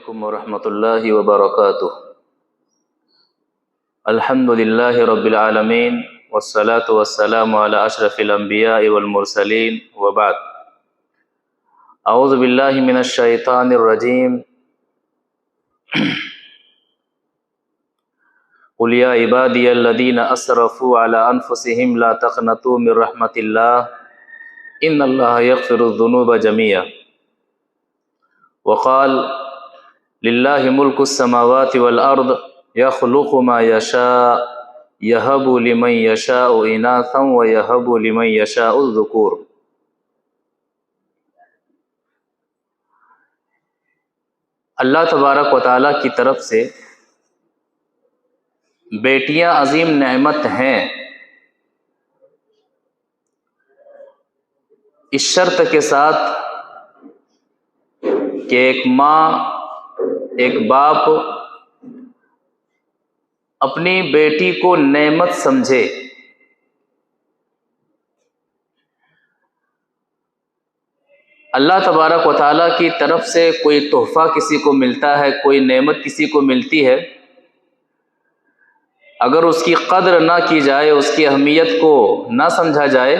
علیکم ورحمۃ اللہ وبرکاتہ۔ الحمد للہ رب العالمین والصلاة والسلام علی اشرف الانبیاء والمرسلین وبعد۔ اعوذ باللہ من الشیطان الرجیم۔ قل یا عبادی الذین اسرفوا علی انفسہم لا تقنطوا من رحمۃ اللہ ان اللہ یغفر الذنوب جميعا۔ وقال للہ ملک السماوات والارض یخلق ما یشاء یہب لمن یشاء اناثا ویہب لمن یشاء الذکور۔ اللہ تبارک و تعالیٰ کی طرف سے بیٹیاں عظیم نعمت ہیں، اس شرط کے ساتھ کہ ایک ماں ایک باپ اپنی بیٹی کو نعمت سمجھے۔ اللہ تبارک و تعالیٰ کی طرف سے کوئی تحفہ کسی کو ملتا ہے، کوئی نعمت کسی کو ملتی ہے، اگر اس کی قدر نہ کی جائے، اس کی اہمیت کو نہ سمجھا جائے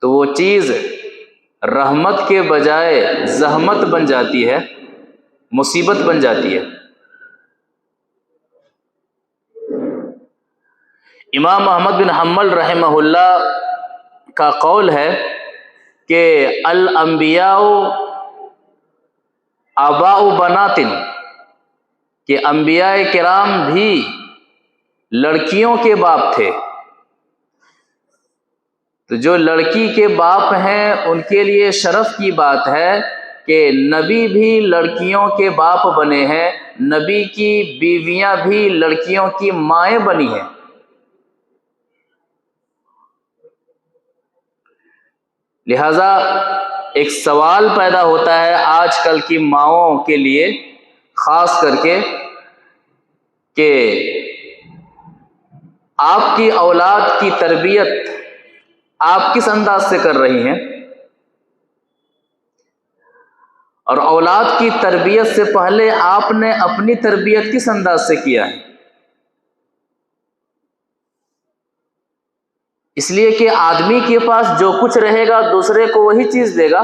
تو وہ چیز رحمت کے بجائے زحمت بن جاتی ہے، مصیبت بن جاتی ہے۔ امام احمد بن حنبل رحمہ اللہ کا قول ہے کہ الانبیاء آباء بنات، کہ انبیاء کرام بھی لڑکیوں کے باپ تھے۔ تو جو لڑکی کے باپ ہیں ان کے لیے شرف کی بات ہے کہ نبی بھی لڑکیوں کے باپ بنے ہیں، نبی کی بیویاں بھی لڑکیوں کی مائیں بنی ہیں۔ لہذا ایک سوال پیدا ہوتا ہے آج کل کی ماؤں کے لیے خاص کر کے کہ آپ کی اولاد کی تربیت آپ کس انداز سے کر رہی ہیں، اور اولاد کی تربیت سے پہلے آپ نے اپنی تربیت کس انداز سے کیا ہے۔ اس لیے کہ آدمی کے پاس جو کچھ رہے گا دوسرے کو وہی چیز دے گا۔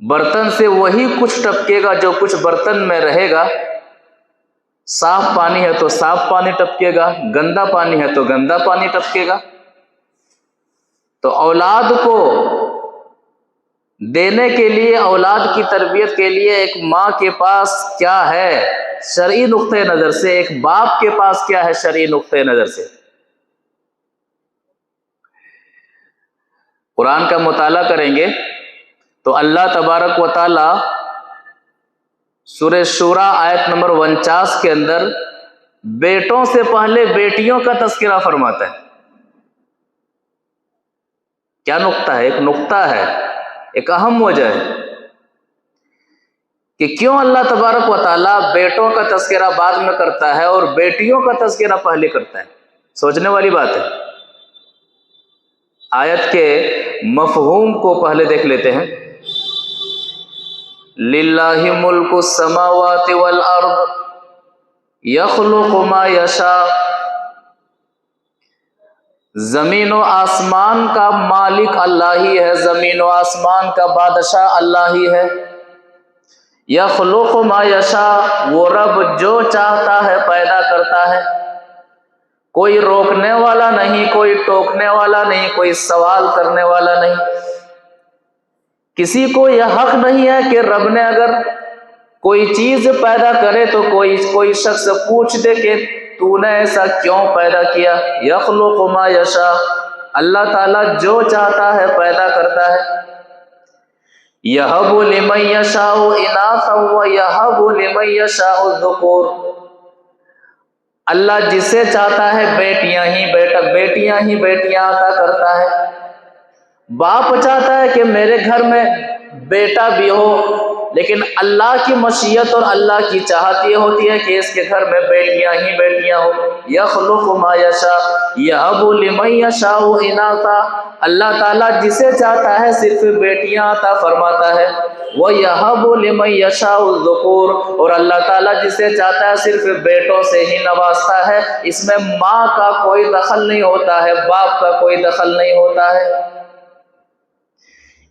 برتن سے وہی کچھ ٹپکے گا جو کچھ برتن میں رہے گا۔ صاف پانی ہے تو صاف پانی ٹپکے گا، گندا پانی ہے تو گندا پانی ٹپکے گا۔ تو اولاد کو دینے کے لیے، اولاد کی تربیت کے لیے ایک ماں کے پاس کیا ہے شرعی نقطۂ نظر سے، ایک باپ کے پاس کیا ہے شرعی نقطۂ نظر سے۔ قرآن کا مطالعہ کریں گے تو اللہ تبارک و تعالی سورہ شورى آیت نمبر 49 کے اندر بیٹوں سے پہلے بیٹیوں کا تذکرہ فرماتا ہے۔ کیا نقطہ ہے؟ ایک نقطہ ہے، ایک اہم وجہ ہے کہ کیوں اللہ تبارک و تعالیٰ بیٹوں کا تذکرہ بعد میں کرتا ہے اور بیٹیوں کا تذکرہ پہلے کرتا ہے۔ سوچنے والی بات ہے۔ آیت کے مفہوم کو پہلے دیکھ لیتے ہیں۔ للہ ملک السماوات والارض یخلق ما یشاء، زمین و آسمان کا مالک اللہ ہی ہے، زمین و آسمان کا بادشاہ اللہ ہی ہے۔ یخلق ما یشاء، وہ رب جو چاہتا ہے پیدا کرتا ہے، کوئی روکنے والا نہیں، کوئی ٹوکنے والا نہیں، کوئی سوال کرنے والا نہیں۔ کسی کو یہ حق نہیں ہے کہ رب نے اگر کوئی چیز پیدا کرے تو کوئی شخص پوچھ دے کہ تو نے ایسا کیوں پیدا کیا۔ یخلق ما یشاء، اللہ تعالیٰ جو چاہتا ہے پیدا کرتا ہے۔ یہب لمن یشاء اناثا ویہب لمن یشاء الذکور، اللہ جسے چاہتا ہے بیٹیاں ہی بیٹیاں عطا کرتا ہے۔ باپ چاہتا ہے کہ میرے گھر میں بیٹا بھی ہو، لیکن اللہ کی مشیت اور اللہ کی چاہت یہ ہوتی ہے کہ اس کے گھر میں بیٹیاں ہی بیٹیاں ہوں۔ یخلق ما یشاء یہب لمن یشاء اناثا، اللہ تعالیٰ جسے چاہتا ہے صرف بیٹیاں عطا فرماتا ہے۔ وَيَهَبُ لِمَن يَشَاءُ الذُّكُورَ، اور اللہ تعالیٰ جسے چاہتا ہے صرف بیٹوں سے ہی نوازتا ہے۔ اس میں ماں کا کوئی دخل نہیں ہوتا ہے، باپ کا کوئی دخل نہیں ہوتا ہے۔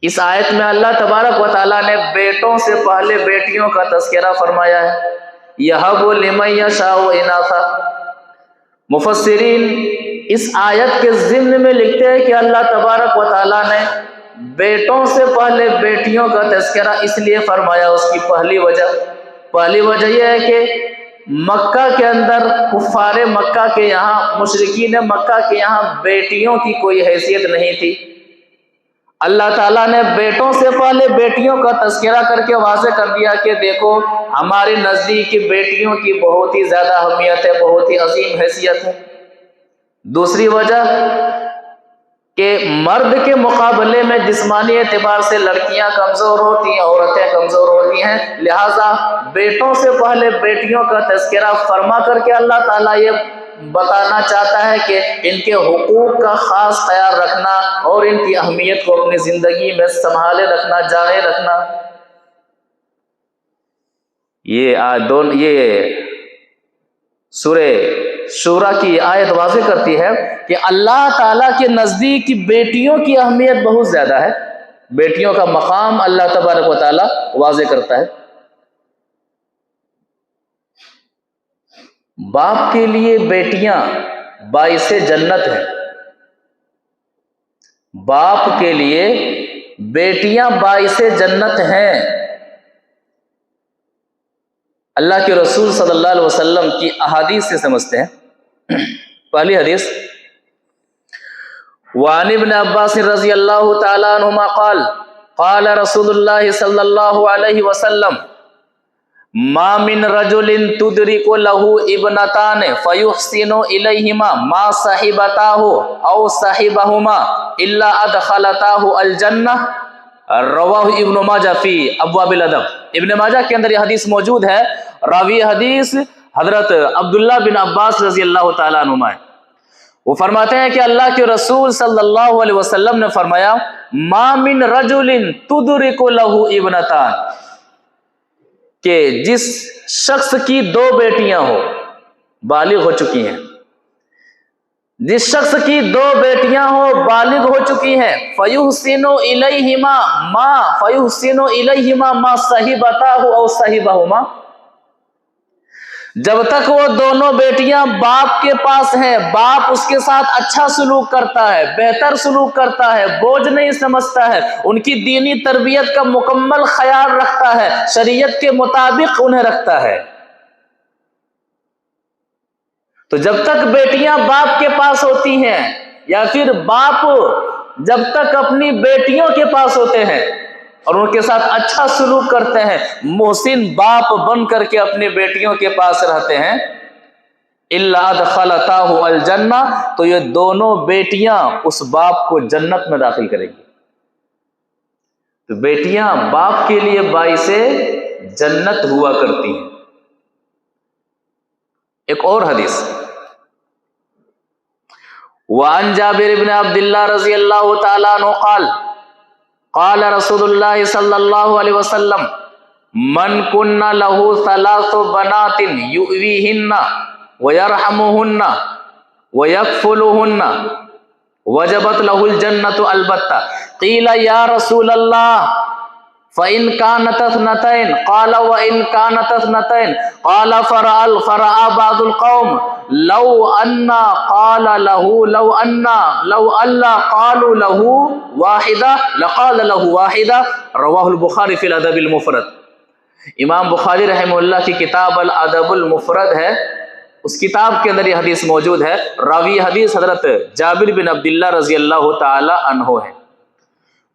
اس آیت میں اللہ تبارک و تعالیٰ نے بیٹوں سے پہلے بیٹیوں کا تذکرہ فرمایا ہے۔ یَهَبُ لِمَن یَشَاءُ اناثا، مفسرین اس آیت کے ضمن میں لکھتے ہیں کہ اللہ تبارک و تعالیٰ نے بیٹوں سے پہلے بیٹیوں کا تذکرہ اس لیے فرمایا۔ اس کی پہلی وجہ یہ ہے کہ مکہ کے اندر کفار مکہ کے یہاں، مشرکین مکہ کے یہاں بیٹیوں کی کوئی حیثیت نہیں تھی۔ اللہ تعالیٰ نے بیٹوں سے پہلے بیٹیوں کا تذکرہ کر کے واضح کر دیا کہ دیکھو ہمارے نزدیک بیٹیوں کی بہت ہی زیادہ اہمیت ہے، بہت ہی عظیم حیثیت ہے۔ دوسری وجہ کہ مرد کے مقابلے میں جسمانی اعتبار سے لڑکیاں کمزور ہوتی ہیں، عورتیں کمزور ہوتی ہیں، لہٰذا بیٹوں سے پہلے بیٹیوں کا تذکرہ فرما کر کے اللہ تعالیٰ یہ بتانا چاہتا ہے کہ ان کے حقوق کا خاص خیال رکھنا اور ان کی اہمیت کو اپنی زندگی میں سنبھالے رکھنا، جائے رکھنا۔ یہ سورہ شورا کی آیت واضح کرتی ہے کہ اللہ تعالیٰ کے نزدیک بیٹیوں کی اہمیت بہت زیادہ ہے، بیٹیوں کا مقام اللہ تبارک و تعالیٰ واضح کرتا ہے۔ باپ کے لیے بیٹیاں باعث جنت ہیں، باپ کے لیے بیٹیاں باعث جنت ہیں۔ اللہ کے رسول صلی اللہ علیہ وسلم کی احادیث سے سمجھتے ہیں۔ پہلی حدیث، وعن ابن عباس رضی اللہ تعالی عنہما قال قال رسول اللہ صلی اللہ علیہ وسلم ما من رجل تدرک له ابنتان فیحسن الیہما ما صحبتاه او صحبهما الا ادخلتاه الجنہ، رواہ ابن ماجہ فی ابواب الادب۔ ابن ماجہ کے اندر یہ حدیث موجود ہے۔ راوی حدیث حضرت عبداللہ بن عباس رضی اللہ تعالیٰ عنہما ہے۔ وہ فرماتے ہیں کہ اللہ کے رسول صلی اللہ علیہ وسلم نے فرمایا ما من رجل تدرک له ابنتان، کہ جس شخص کی دو بیٹیاں ہو، بالغ ہو چکی ہیں، جس شخص کی دو بیٹیاں ہو بالغ ہو چکی ہیں، فیحسن الیہما ما صحبتاه او صحبهما، جب تک وہ دونوں بیٹیاں باپ کے پاس ہیں، باپ اس کے ساتھ اچھا سلوک کرتا ہے، بہتر سلوک کرتا ہے، بوجھ نہیں سمجھتا ہے، ان کی دینی تربیت کا مکمل خیال رکھتا ہے، شریعت کے مطابق انہیں رکھتا ہے، تو جب تک بیٹیاں باپ کے پاس ہوتی ہیں یا پھر باپ جب تک اپنی بیٹیوں کے پاس ہوتے ہیں اور ان کے ساتھ اچھا سلوک کرتے ہیں، محسن باپ بن کر کے اپنی بیٹیوں کے پاس رہتے ہیں، الا ادخلتاه الجنہ، تو یہ دونوں بیٹیاں اس باپ کو جنت میں داخل کریں گی۔ تو بیٹیاں باپ کے لیے باعث جنت ہوا کرتی ہیں۔ ایک اور حدیث، وعن جابر بن عبداللہ رضی اللہ تعالیٰ عنہ قال قال رسول اللہ صلی اللہ علیہ وسلم من کن له ثلاث بنات یؤویہن ویرحمہن ویکفلہن وجبت له الجنة البتہ، قیل یا رسول اللہ فإن كانت اثنتين قال وإن كانت اثنتين قال فرأى بعض القوم لو أن قالوا له واحدة لقال له واحدة، رواہ البخاری فی الادب المفرد۔ امام بخاری رحمہ اللہ کی کتاب الادب المفرد ہے، اس کتاب کے اندر یہ حدیث موجود ہے۔ راوی حدیث حضرت جابر بن عبداللہ رضی اللہ تعالی عنہ ہے۔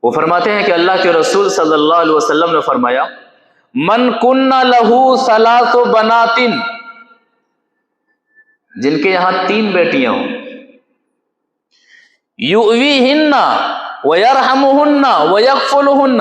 وہ فرماتے ہیں کہ اللہ کے رسول صلی اللہ علیہ وسلم نے فرمایا من کن لہو ثلاث بنات، جن کے یہاں تین بیٹیاں ہوں، یؤویہن ویرحمہن ویکفلہن،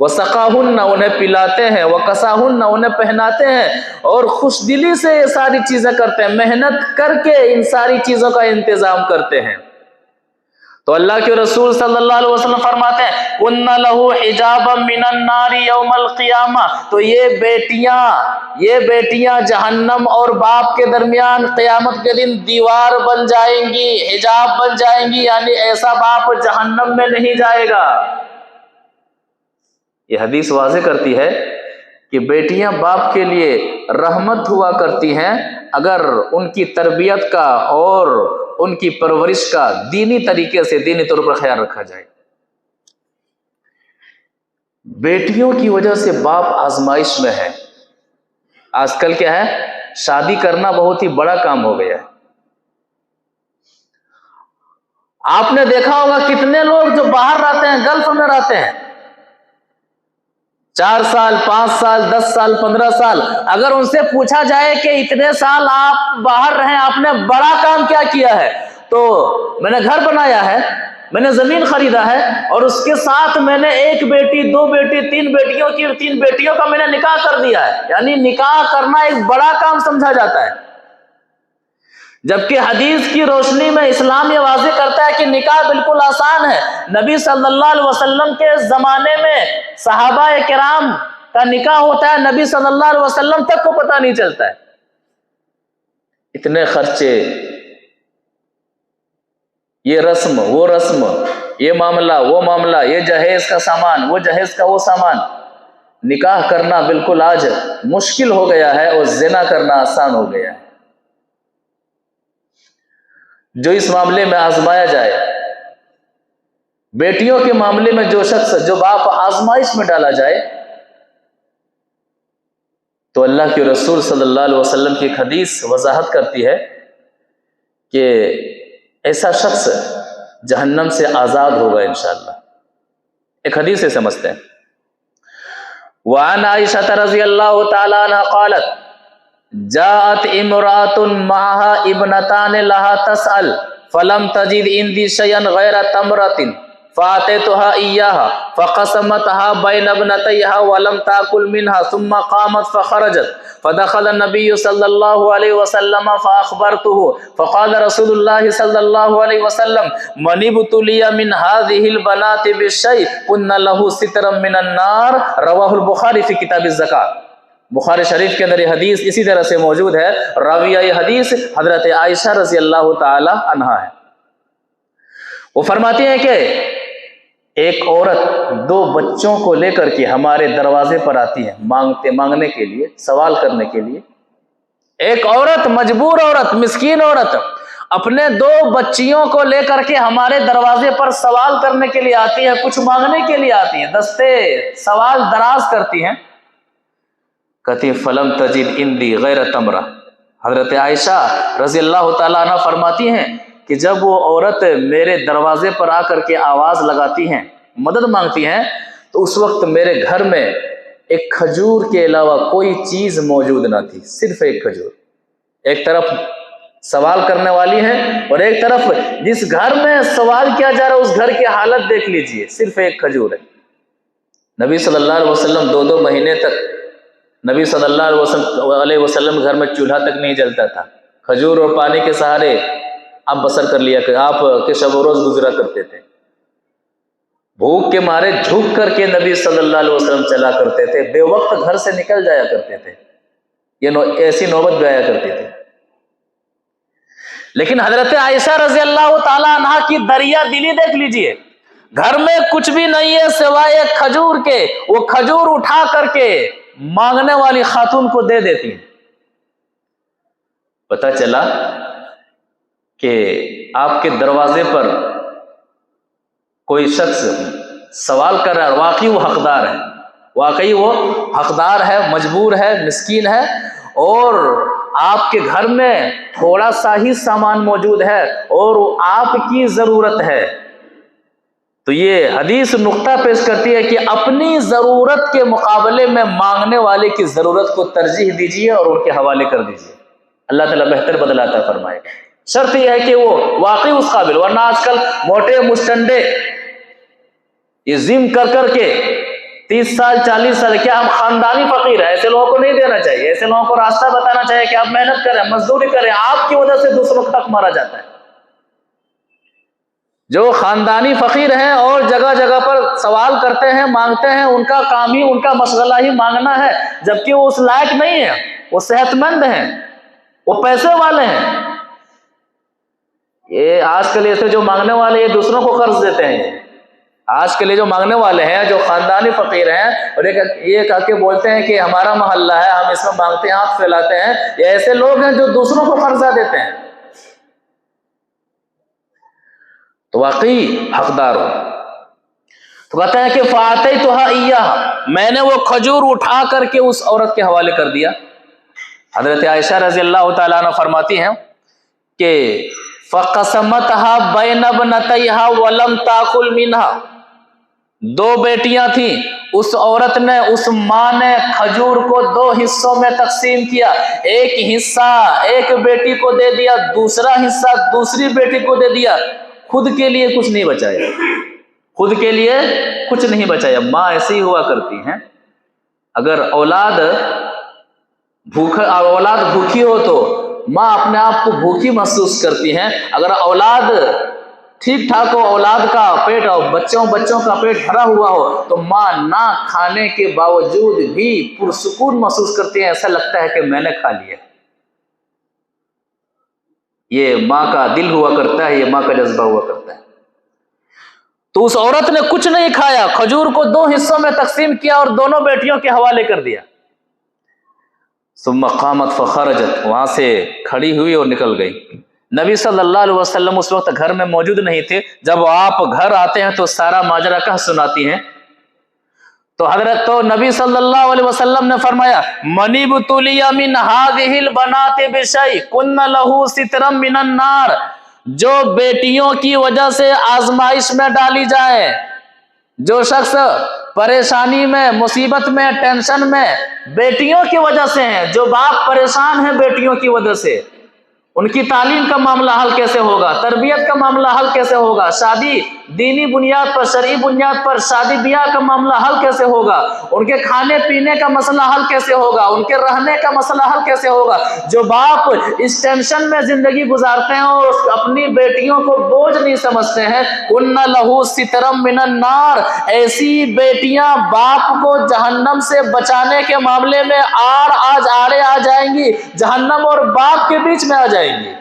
وسقاہن انہیں پلاتے ہیں، وکساہن انہیں پہناتے ہیں، اور خوش دلی سے یہ ساری چیزیں کرتے ہیں، محنت کر کے ان ساری چیزوں کا انتظام کرتے ہیں۔ تو اللہ کے رسول صلی اللہ علیہ وسلم فرماتے ہیں کُنَّ لَهُ حِجَابًا مِّنَ النَّارِ يَوْمَ الْقِيَامَةِ، تو یہ بیٹیاں جہنم اور باپ کے درمیان قیامت کے دن دیوار بن جائیں گی، حجاب بن جائیں گی، یعنی ایسا باپ جہنم میں نہیں جائے گا۔ یہ حدیث واضح کرتی ہے کہ بیٹیاں باپ کے لیے رحمت ہوا کرتی ہیں اگر ان کی تربیت کا اور ان کی پرورش کا دینی طریقے سے، دینی طور پر خیال رکھا جائے۔ بیٹیوں کی وجہ سے باپ آزمائش میں ہے۔ آج کل کیا ہے، شادی کرنا بہت ہی بڑا کام ہو گیا ہے۔ آپ نے دیکھا ہوگا کتنے لوگ جو باہر رہتے ہیں، گلف میں رہتے ہیں، 4 سال 5 سال 10 سال 15 سال، اگر ان سے پوچھا جائے کہ اتنے سال آپ باہر رہے، آپ نے بڑا کام کیا کیا ہے، تو میں نے گھر بنایا ہے، میں نے زمین خریدا ہے، اور اس کے ساتھ میں نے 1 بیٹی 2 بیٹی 3 بیٹیوں کا میں نے نکاح کر دیا ہے، یعنی نکاح کرنا ایک بڑا کام سمجھا جاتا ہے۔ جبکہ حدیث کی روشنی میں اسلام یہ واضح کرتا ہے کہ نکاح بالکل آسان ہے۔ نبی صلی اللہ علیہ وسلم کے زمانے میں صحابہ کرام کا نکاح ہوتا ہے، نبی صلی اللہ علیہ وسلم تک کو پتہ نہیں چلتا ہے۔ اتنے خرچے، یہ رسم وہ رسم، یہ معاملہ وہ معاملہ، یہ جہیز کا سامان وہ جہیز کا وہ سامان۔ نکاح کرنا بالکل آج مشکل ہو گیا ہے اور زنا کرنا آسان ہو گیا ہے۔ جو اس معاملے میں آزمایا جائے، بیٹیوں کے معاملے میں جو باپ آزمائش میں ڈالا جائے، تو اللہ کے رسول صلی اللہ علیہ وسلم کی ایک حدیث وضاحت کرتی ہے کہ ایسا شخص جہنم سے آزاد ہوگا انشاءاللہ۔ ایک حدیث سے سمجھتے ہیں۔ وعن عائشہ رضی اللہ تعالی عنہ قالت جاءت امرأة معها ابنتان لها تسأل فلم تجد عندي شيئا غير تمرة فأعطيتها إياها فقسمتها بين ابنتيها ولم تأكل منها ثم قامت فخرجت فدخل النبي صلى الله عليه وسلم فأخبرته فقال رسول الله صلى الله عليه وسلم من ابتلي من هذه البنات بالشيء كن له سترا من النار۔ رواه البخاری في کتاب الزکاة۔ بخاری شریف کے اندر یہ حدیث اسی طرح سے موجود ہے۔ راویہ یہ حدیث حضرت عائشہ رضی اللہ تعالی عنہا ہے۔ وہ فرماتی ہیں کہ ایک عورت 2 بچوں کو لے کر کے ہمارے دروازے پر آتی ہے، مانگنے کے لیے، سوال کرنے کے لیے۔ ایک عورت، مجبور عورت، مسکین عورت اپنے 2 بچیوں کو لے کر کے ہمارے دروازے پر سوال کرنے کے لیے آتی ہے، کچھ مانگنے کے لیے آتی ہیں، دستے سوال دراز کرتی ہیں۔ کہتی فلم تجد عندی غیر تمرہ۔ حضرت عائشہ رضی اللہ تعالیٰ عنہ فرماتی ہیں کہ جب وہ عورت میرے دروازے پر آ کر کے آواز لگاتی ہیں، مدد مانگتی ہیں، تو اس وقت میرے گھر میں ایک کھجور کے علاوہ کوئی چیز موجود نہ تھی، صرف ایک کھجور۔ ایک طرف سوال کرنے والی ہے اور ایک طرف جس گھر میں سوال کیا جا رہا ہے اس گھر کی حالت دیکھ لیجئے، صرف ایک کھجور ہے۔ نبی صلی اللہ علیہ وسلم 2 مہینے تک نبی صلی اللہ علیہ وسلم گھر میں چولہا تک نہیں جلتا تھا، کھجور اور پانی کے سہارے آپ بسر کر لیا کہ آپ کے شب و روز گزرا کرتے تھے۔ بھوک کے مارے جھک کر کے نبی صلی اللہ علیہ وسلم چلا کرتے تھے، بے وقت گھر سے نکل جایا کرتے تھے، یہ ایسی نوبت بھی آیا کرتی تھی۔ لیکن حضرت عائشہ رضی اللہ تعالیٰ عنہ کی دریا دلی دیکھ لیجئے، گھر میں کچھ بھی نہیں ہے سوائے ایک کھجور کے، وہ کھجور اٹھا کر کے مانگنے والی خاتون کو دے دیتی ہیں۔ پتہ چلا کہ آپ کے دروازے پر کوئی شخص سوال کر رہا ہے، واقعی وہ حقدار ہے، مجبور ہے، مسکین ہے، اور آپ کے گھر میں تھوڑا سا ہی سامان موجود ہے اور آپ کی ضرورت ہے۔ تو یہ حدیث نقطہ پیش کرتی ہے کہ اپنی ضرورت کے مقابلے میں مانگنے والے کی ضرورت کو ترجیح دیجیے اور ان کے حوالے کر دیجیے، اللہ تعالیٰ بہتر بدلہ عطا فرمائے گا۔ شرط یہ ہے کہ وہ واقعی اس قابل، ورنہ آج کل موٹے مستنڈے یہ ضم کر کر کے 30 سال 40 سال، کیا ہم خاندانی فقیر ہیں؟ ایسے لوگوں کو نہیں دینا چاہیے، ایسے لوگوں کو راستہ بتانا چاہیے کہ آپ محنت کریں، مزدوری کریں، آپ کی وجہ سے دوسروں کا حق مارا جاتا ہے۔ جو خاندانی فقیر ہیں اور جگہ جگہ پر سوال کرتے ہیں، مانگتے ہیں، ان کا کام ہی، ان کا مشغلہ ہی مانگنا ہے، جبکہ وہ اس لائق نہیں ہے، وہ صحت مند ہیں، وہ پیسے والے ہیں۔ یہ آج کل ایسے جو مانگنے والے، یہ دوسروں کو قرض دیتے ہیں۔ آج کے لیے جو مانگنے والے ہیں، جو خاندانی فقیر ہیں اور یہ کہہ کے بولتے ہیں کہ ہمارا محلہ ہے، ہم اس میں مانگتے ہیں، ہاتھ پھیلاتے ہیں، یہ ایسے لوگ ہیں جو دوسروں کو قرضہ دیتے ہیں۔ تو واقعی حقدار ہو۔ تو کہتے ہیں کہ فَآتَيْتُهَا إِيَّاهَا، میں نے وہ کھجور اٹھا کر کے اس عورت کے حوالے کر دیا۔ حضرت عائشہ رضی اللہ تعالیٰ عنہ فرماتی ہیں کہ فَقَسَمَتْهَا بَيْنَ ابْنَتَيْهَا وَلَمْ تَأْكُلْ مِنْهَا، 2 بیٹیاں تھیں، اس عورت نے، اس ماں نے کھجور کو 2 حصوں میں تقسیم کیا، ایک حصہ ایک بیٹی کو دے دیا، دوسرا حصہ دوسری بیٹی کو دے دیا، خود کے لیے کچھ نہیں بچایا، خود کے لیے کچھ نہیں بچایا۔ ماں ایسی ہی ہوا کرتی ہیں، اگر اولاد بھوکی ہو تو ماں اپنے آپ کو بھوکی محسوس کرتی ہیں، اگر اولاد ٹھیک ٹھاک ہو، اولاد کا پیٹ اور بچوں کا پیٹ بھرا ہوا ہو، تو ماں نہ کھانے کے باوجود بھی پرسکون محسوس کرتی ہے، ایسا لگتا ہے کہ میں نے کھا لیا۔ یہ ماں کا دل ہوا کرتا ہے، یہ ماں کا جذبہ ہوا کرتا ہے۔ تو اس عورت نے کچھ نہیں کھایا، کھجور کو 2 حصوں میں تقسیم کیا اور دونوں بیٹیوں کے حوالے کر دیا۔ ثم قامت فخرجت، وہاں سے کھڑی ہوئی اور نکل گئی۔ نبی صلی اللہ علیہ وسلم اس وقت گھر میں موجود نہیں تھے، جب آپ گھر آتے ہیں تو سارا ماجرا کہہ سناتی ہیں۔ تو نبی صلی اللہ علیہ وسلم نے فرمایا من ابتلی من هذه البنات بشیء کن له سترا من النار، جو بیٹیوں کی وجہ سے آزمائش میں ڈالی جائے، جو شخص پریشانی میں، مصیبت میں، ٹینشن میں بیٹیوں کی وجہ سے ہیں، جو باپ پریشان ہیں بیٹیوں کی وجہ سے، ان کی تعلیم کا معاملہ حل کیسے ہوگا، تربیت کا معاملہ حل کیسے ہوگا، شادی دینی بنیاد پر، شرعی بنیاد پر شادی بیاہ کا معاملہ حل کیسے ہوگا، ان کے کھانے پینے کا مسئلہ حل کیسے ہوگا، ان کے رہنے کا مسئلہ حل کیسے ہوگا، جو باپ اس ٹینشن میں زندگی گزارتے ہیں اور اپنی بیٹیوں کو بوجھ نہیں سمجھتے ہیں، کن لہو سترم من النار، ایسی بیٹیاں باپ کو جہنم سے بچانے کے معاملے میں آڑے آ جائیں گی، جہنم اور باپ کے بیچ میں آ جائیں گی۔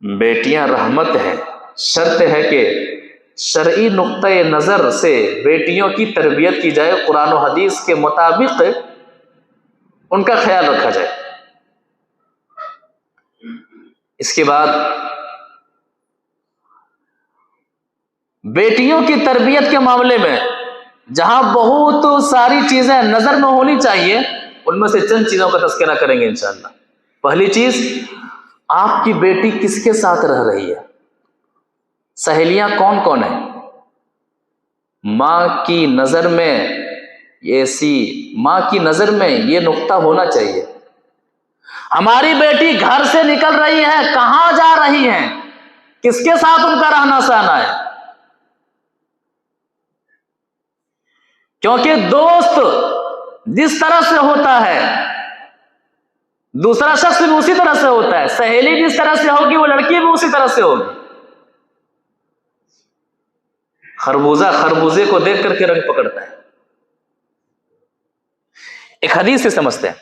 بیٹیاں رحمت ہے، شرط ہے کہ شرعی نقطہ نظر سے بیٹیوں کی تربیت کی جائے، قرآن و حدیث کے مطابق ان کا خیال رکھا جائے۔ اس کے بعد بیٹیوں کی تربیت کے معاملے میں جہاں بہت ساری چیزیں نظر میں ہونی چاہیے، ان میں سے چند چیزوں کا تذکرہ کریں گے انشاءاللہ۔ پہلی چیز، آپ کی بیٹی کس کے ساتھ رہ رہی ہے، سہیلیاں کون کون ہیں؟ ماں کی نظر میں یہ نقطہ ہونا چاہیے، ہماری بیٹی گھر سے نکل رہی ہے، کہاں جا رہی ہے، کس کے ساتھ ان کا رہنا سہنا ہے، کیونکہ دوست جس طرح سے ہوتا ہے دوسرا شخص بھی اسی طرح سے ہوتا ہے، سہیلی جس طرح سے ہوگی وہ لڑکی بھی اسی طرح سے ہوگی۔ خربوزہ خربوزے کو دیکھ کر کے رنگ پکڑتا ہے۔ ایک حدیث سے سمجھتے ہیں،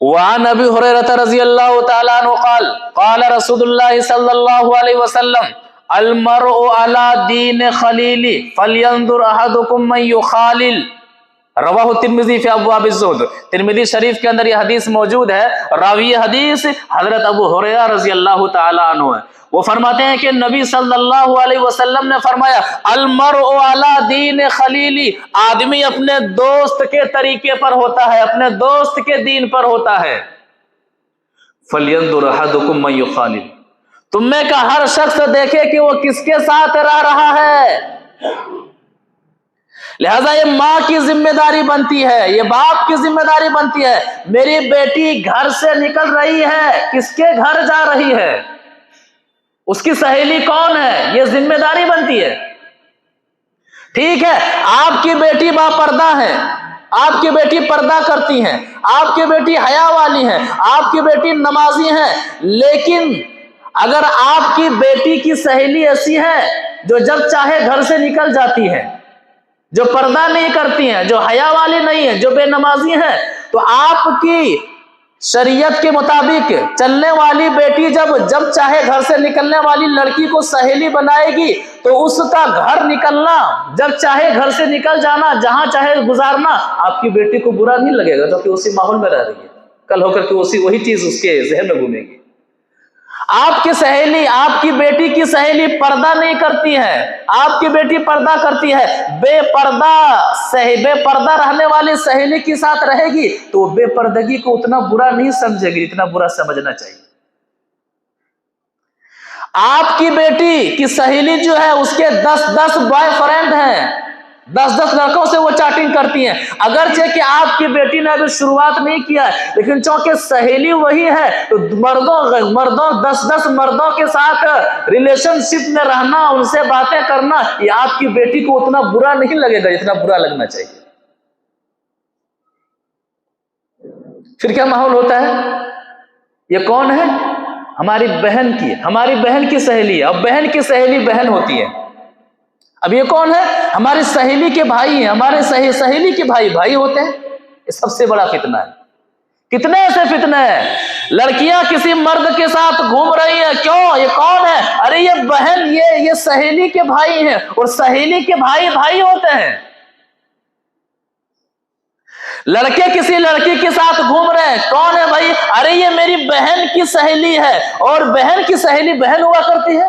وعن ابی ہریرہ رضی اللہ تعالی عنہ قال قال رسول اللہ صلی اللہ علیہ وسلم المرء علی دین خلیلہ فلینظر احدکم من یخالل، رواہ ترمذی فی ابواب الزہد۔ ترمذی شریف کے اندر یہ حدیث موجود ہے، راوی حدیث حضرت ابو ہریرہ رضی اللہ تعالی عنہ ہے۔ وہ فرماتے ہیں کہ نبی صلی اللہ علیہ وسلم نے فرمایا المرء علی دین خلیلی، آدمی اپنے دوست کے طریقے پر ہوتا ہے، اپنے دوست کے دین پر ہوتا ہے۔ فَلْيَنْظُرْ أَحَدُكُمْ مَنْ يُخَالِلُ، تم میں کا ہر شخص دیکھے کہ وہ کس کے ساتھ رہ رہا ہے۔ لہذا یہ ماں کی ذمہ داری بنتی ہے، یہ باپ کی ذمہ داری بنتی ہے، میری بیٹی گھر سے نکل رہی ہے، کس کے گھر جا رہی ہے، اس کی سہیلی کون ہے، یہ ذمہ داری بنتی ہے۔ ٹھیک ہے، آپ کی بیٹی باپردہ ہے، آپ کی بیٹی پردہ کرتی ہیں، آپ کی بیٹی حیا والی ہیں، آپ کی بیٹی نمازی ہیں، لیکن اگر آپ کی بیٹی کی سہیلی ایسی ہے جو جب چاہے گھر سے نکل جاتی ہے، جو پردہ نہیں کرتی ہیں، جو حیا والی نہیں ہے، جو بے نمازی ہیں، تو آپ کی شریعت کے مطابق چلنے والی بیٹی جب چاہے گھر سے نکلنے والی لڑکی کو سہیلی بنائے گی تو اس کا گھر نکلنا، جب چاہے گھر سے نکل جانا، جہاں چاہے گزارنا آپ کی بیٹی کو برا نہیں لگے گا، کیونکہ اسی ماحول میں رہ رہی ہے، کل ہو کر کے وہی چیز اس کے ذہن میں گھومے گی۔ آپ کی سہیلی، آپ کی بیٹی کی سہیلی پردہ نہیں کرتی ہے، آپ کی بیٹی پردہ کرتی ہے، بے پردہ رہنے والی سہیلی کے ساتھ رہے گی تو وہ بے پردگی کو اتنا برا نہیں سمجھے گی جتنا برا سمجھنا چاہیے۔ آپ کی بیٹی کی سہیلی جو ہے اس کے 10 بوائے فرینڈ ہیں، 10 لڑکوں سے وہ چیٹنگ کرتی ہیں، اگرچہ کہ آپ کی بیٹی نے ابھی شروعات نہیں کیا ہے، لیکن چونکہ سہیلی وہی ہے تو مردوں 10 مردوں کے ساتھ ریلیشن شپ میں رہنا، ان سے باتیں کرنا، یہ آپ کی بیٹی کو اتنا برا نہیں لگے گا جتنا برا لگنا چاہیے۔ پھر کیا ماحول ہوتا ہے؟ یہ کون ہے؟ ہماری بہن کی سہیلی ہے، اب بہن کی سہیلی بہن ہوتی ہے، اب یہ کون ہے؟ ہماری سہیلی کے بھائی ہیں، ہمارے سہیلی کے بھائی ہوتے ہیں۔ یہ سب سے بڑا فتنہ ہے۔ کتنے ایسے فتنے ہیں، لڑکیاں کسی مرد کے ساتھ گھوم رہی ہیں، کیوں؟ یہ کون ہے؟ ارے یہ بہن، یہ سہیلی کے بھائی ہیں، اور سہیلی کے بھائی ہوتے ہیں۔ لڑکے کسی لڑکی کے ساتھ گھوم رہے ہیں، کون ہے بھائی؟ ارے یہ میری بہن کی سہیلی ہے، اور بہن کی سہیلی بہن ہوا کرتی ہے۔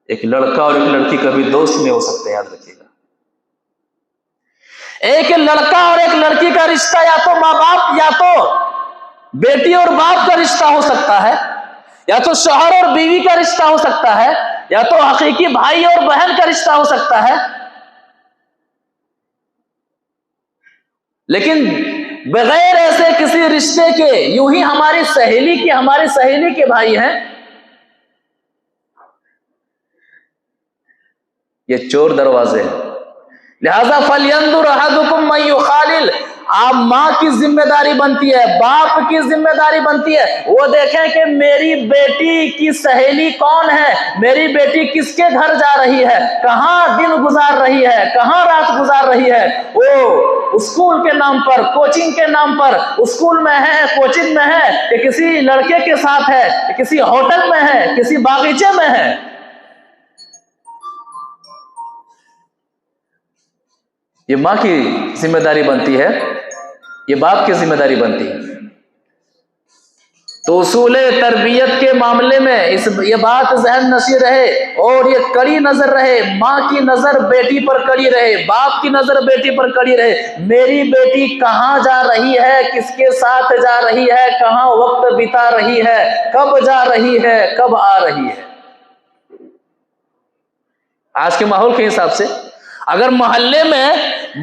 ایک لڑکا اور ایک لڑکی کبھی دوست نہیں ہو سکتے، یاد رکھیے گا۔ ایک لڑکا اور ایک لڑکی کا رشتہ یا تو ماں باپ، یا تو بیٹی اور باپ کا رشتہ ہو سکتا ہے، یا تو شوہر اور بیوی کا رشتہ ہو سکتا ہے، یا تو حقیقی بھائی اور بہن کا رشتہ ہو سکتا ہے، لیکن بغیر ایسے کسی رشتے کے یوں ہی ہماری سہیلی کے بھائی ہیں، یہ چور دروازے ہیں۔ لہذا فَلْيَنْظُرْ أَحَدُكُمْ مَنْ يُخَالِلْ، آپ ماں کی ذمہ داری بنتی ہے، باپ کی ذمہ داری بنتی ہے، وہ دیکھیں کہ میری بیٹی کی سہیلی کون ہے، میری بیٹی کس کے گھر جا رہی ہے، کہاں دن گزار رہی ہے، کہاں رات گزار رہی ہے، وہ اسکول کے نام پر، کوچنگ کے نام پر اسکول میں ہے، کوچنگ میں ہے، کہ کسی لڑکے کے ساتھ ہے، کہ کسی ہوٹل میں ہے، کسی باغیچے میں ہے۔ یہ ماں کی ذمہ داری بنتی ہے، یہ باپ کی ذمہ داری بنتی ہے۔ تو اصول تربیت کے معاملے میں یہ بات ذہن نشین رہے، اور یہ کڑی نظر رہے، ماں کی نظر بیٹی پر کڑی رہے، باپ کی نظر بیٹی پر کڑی رہے، میری بیٹی کہاں جا رہی ہے، کس کے ساتھ جا رہی ہے، کہاں وقت بتا رہی ہے، کب جا رہی ہے، کب آ رہی ہے۔ آج کے ماحول کے حساب سے اگر محلے میں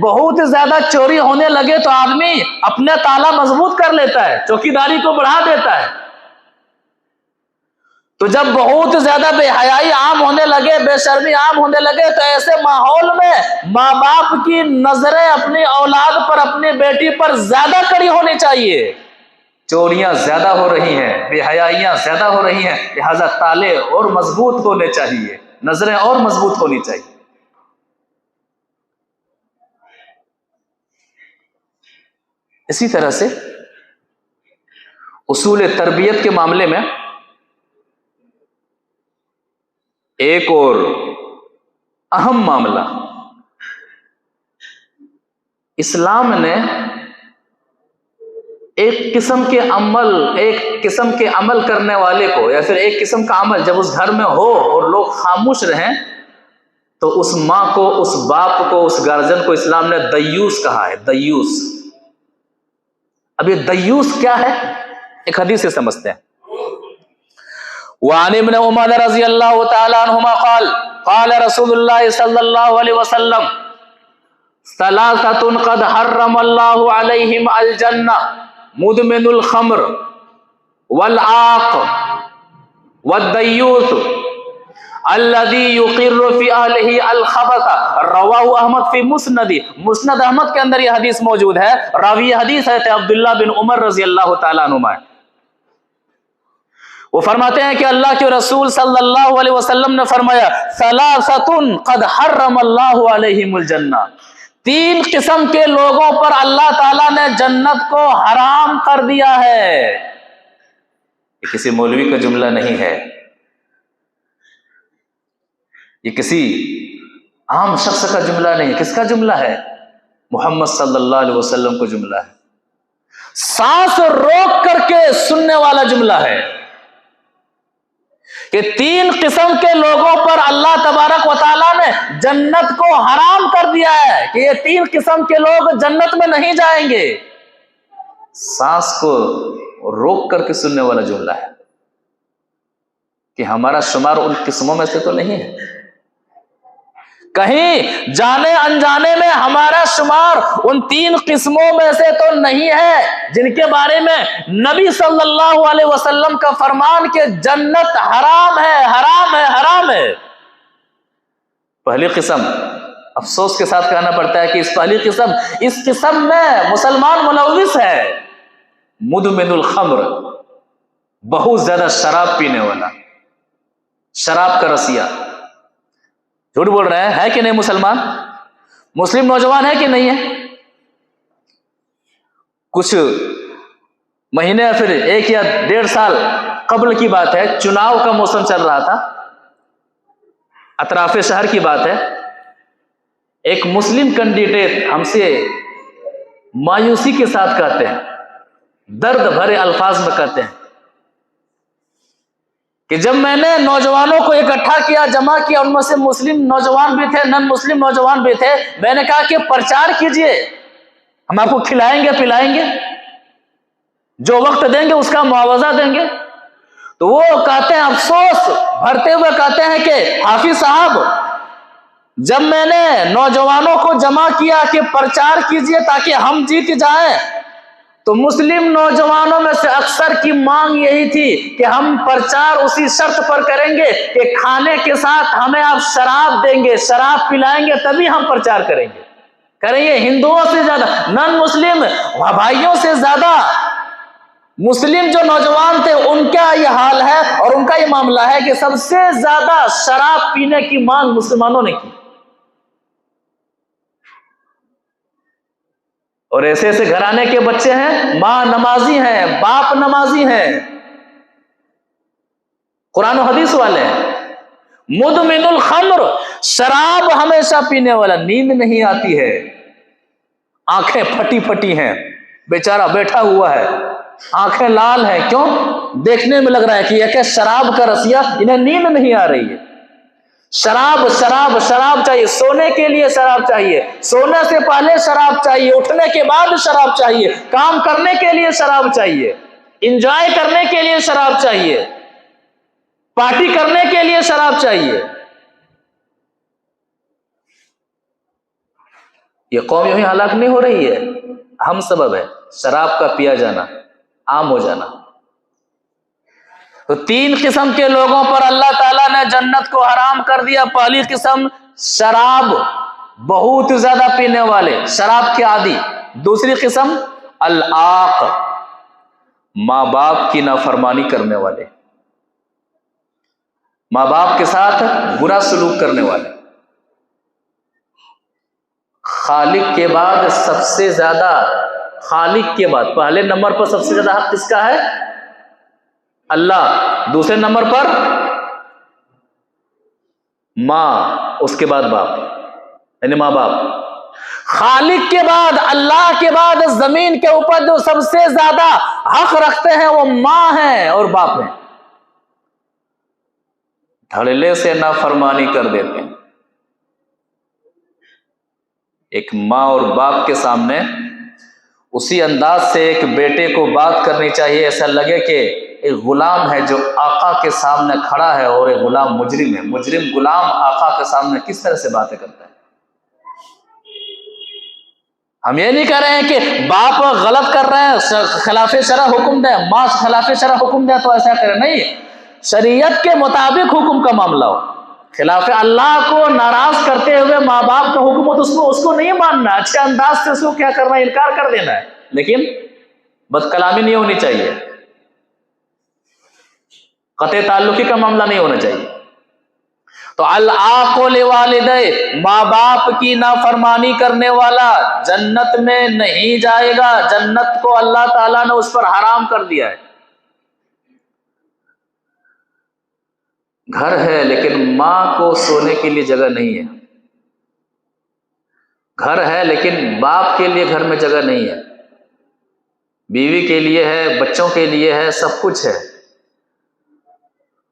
بہت زیادہ چوری ہونے لگے تو آدمی اپنے تالا مضبوط کر لیتا ہے، چوکیداری کو بڑھا دیتا ہے۔ تو جب بہت زیادہ بے حیائی عام ہونے لگے، بے شرمی عام ہونے لگے، تو ایسے ماحول میں ماں باپ کی نظریں اپنی اولاد پر، اپنی بیٹی پر زیادہ کڑی ہونی چاہیے۔ چوریاں زیادہ ہو رہی ہیں، بے حیائیاں زیادہ ہو رہی ہیں، لہذا تالے اور مضبوط ہونے چاہیے، نظریں اور مضبوط ہونی چاہیے۔ اسی طرح سے اصول تربیت کے معاملے میں ایک اور اہم معاملہ، اسلام نے ایک قسم کے عمل کرنے والے کو، یا پھر ایک قسم کا عمل جب اس گھر میں ہو اور لوگ خاموش رہیں، تو اس ماں کو، اس باپ کو، اس گارجن کو اسلام نے دیوس کہا ہے، دیوس۔ اب یہ دیوس کیا ہے، ایک حدیث سے سمجھتے ہیں۔ وعن ابن عمر رضی اللہ تعالی عنہما قال قال رسول اللہ صلی اللہ علیہ وسلم ثلاثۃ قد حرم اللہ علیہم الجنہ مدمن الخمر والعاق والدیوث الذی یقر فی اہلہ الخبث رواہ احمد فی مسندی، مسند احمد کے اندر یہ حدیث موجود ہے، راوی حدیث ہے عبداللہ بن عمر رضی اللہ تعالیٰ عنہما۔ وہ فرماتے ہیں کہ اللہ کے رسول صلی اللہ علیہ وسلم نے فرمایا ثلاثۃ قد حرم اللہ علیہم الجنہ، 3 قسم کے لوگوں پر اللہ تعالیٰ نے جنت کو حرام کر دیا ہے۔ یہ کسی مولوی کا جملہ نہیں ہے، یہ کسی عام شخص کا جملہ نہیں، کس کا جملہ ہے؟ محمد صلی اللہ علیہ وسلم کو جملہ ہے، سانس روک کر کے سننے والا جملہ ہے کہ 3 قسم کے لوگوں پر اللہ تبارک و تعالیٰ نے جنت کو حرام کر دیا ہے کہ یہ 3 قسم کے لوگ جنت میں نہیں جائیں گے۔ سانس کو روک کر کے سننے والا جملہ ہے کہ ہمارا شمار ان قسموں میں سے تو نہیں ہے، کہیں جانے انجانے میں ہمارا شمار ان 3 قسموں میں سے تو نہیں ہے جن کے بارے میں نبی صلی اللہ علیہ وسلم کا فرمان کہ جنت حرام ہے، حرام ہے، حرام ہے۔ پہلی قسم، افسوس کے ساتھ کہنا پڑتا ہے کہ اس قسم میں مسلمان ملوث ہے، مدمن الخمر، بہت زیادہ شراب پینے والا، شراب کا رسیا۔ جھوٹ بول رہے ہیں، ہے کہ نہیں مسلمان؟ مسلم نوجوان ہے کہ نہیں ہے؟ کچھ مہینے یا پھر 1 یا 1.5 سال قبل کی بات ہے، چناؤ کا موسم چل رہا تھا، اطراف شہر کی بات ہے، ایک مسلم کینڈیڈیٹ ہم سے مایوسی کے ساتھ کہتے ہیں، درد بھرے الفاظ میں کہتے ہیں کہ جب میں نے نوجوانوں کو اکٹھا کیا، جمع کیا، ان میں سے مسلم نوجوان بھی تھے، نن مسلم نوجوان بھی تھے، میں نے کہا کہ پرچار کیجئے، ہم آپ کو کھلائیں گے پلائیں گے، جو وقت دیں گے اس کا معاوضہ دیں گے۔ تو وہ کہتے ہیں، افسوس بھرتے ہوئے کہتے ہیں کہ حافظ صاحب، جب میں نے نوجوانوں کو جمع کیا کہ پرچار کیجئے تاکہ ہم جیت جائیں، تو مسلم نوجوانوں میں سے اکثر کی مانگ یہی تھی کہ ہم پرچار اسی شرط پر کریں گے کہ کھانے کے ساتھ ہمیں آپ شراب دیں گے، شراب پلائیں گے، تبھی ہم پرچار کریں گے۔ کریں گے ہندوؤں سے زیادہ، نن مسلم بھائیوں سے زیادہ مسلم جو نوجوان تھے ان کا یہ حال ہے، اور ان کا یہ معاملہ ہے کہ سب سے زیادہ شراب پینے کی مانگ مسلمانوں نے کی۔ اور ایسے ایسے گھرانے کے بچے ہیں، ماں نمازی ہیں، باپ نمازی ہیں، قرآن و حدیث والے ہیں، مدمن الخمر، شراب ہمیشہ پینے والا، نیند نہیں آتی ہے، آنکھیں پھٹی پھٹی ہیں، بیچارہ بیٹھا ہوا ہے، آنکھیں لال ہیں، کیوں؟ دیکھنے میں لگ رہا ہے کہ یہ کہ شراب کا رسیا، انہیں نیند نہیں آ رہی ہے، شراب شراب شراب چاہیے، سونے کے لیے شراب چاہیے، سونے سے پہلے شراب چاہیے، اٹھنے کے بعد شراب چاہیے، کام کرنے کے لیے شراب چاہیے، انجوائے کرنے کے لیے شراب چاہیے، پارٹی کرنے کے لیے شراب چاہیے۔ یہ قوم یوں ہی ہلاک نہیں ہو رہی ہے، ہم سبب ہے شراب کا پیا جانا، عام ہو جانا۔ تو 3 قسم کے لوگوں پر اللہ تعالیٰ نے جنت کو حرام کر دیا۔ پہلی قسم شراب بہت زیادہ پینے والے، شراب کے عادی۔ دوسری قسم العاق، ماں باپ کی نافرمانی کرنے والے، ماں باپ کے ساتھ برا سلوک کرنے والے۔ خالق کے بعد سب سے زیادہ، خالق کے بعد پہلے نمبر پر سب سے زیادہ حق کس کا ہے؟ اللہ، دوسرے نمبر پر ماں، اس کے بعد باپ، یعنی ماں باپ۔ خالق کے بعد، اللہ کے بعد زمین کے اوپر جو سب سے زیادہ حق رکھتے ہیں وہ ماں ہیں اور باپ ہیں۔ دھڑلے سے نافرمانی کر دیتے ہیں۔ ایک ماں اور باپ کے سامنے اسی انداز سے ایک بیٹے کو بات کرنی چاہیے، ایسا لگے کہ ایک غلام ہے جو آقا کے سامنے کھڑا ہے اور ایک غلام مجرم ہے۔ مجرم غلام آقا کے سامنے کس طرح سے باتیں کرتا ہے؟ ہم یہ نہیں کہہ رہے ہیں کہ باپ غلط کر رہے ہیں، خلاف شرع حکم دے، ماں خلاف شرع حکم دے تو ایسا کرے، نہیں، شریعت کے مطابق حکم کا معاملہ ہو۔ خلاف اللہ کو ناراض کرتے ہوئے ماں باپ کا حکم اس کو نہیں ماننا، اچھے انداز سے اس کو کیا کرنا ہے، انکار کر دینا ہے، لیکن بد کلامی نہیں ہونی چاہیے، قطع تعلقی کا معاملہ نہیں ہونا چاہیے۔ تو العاق لوالدیہ، ماں باپ کی نافرمانی کرنے والا جنت میں نہیں جائے گا، جنت کو اللہ تعالیٰ نے اس پر حرام کر دیا ہے۔ گھر ہے لیکن ماں کو سونے کے لیے جگہ نہیں ہے، گھر ہے لیکن باپ کے لیے گھر میں جگہ نہیں ہے، بیوی کے لیے ہے، بچوں کے لیے ہے، سب کچھ ہے،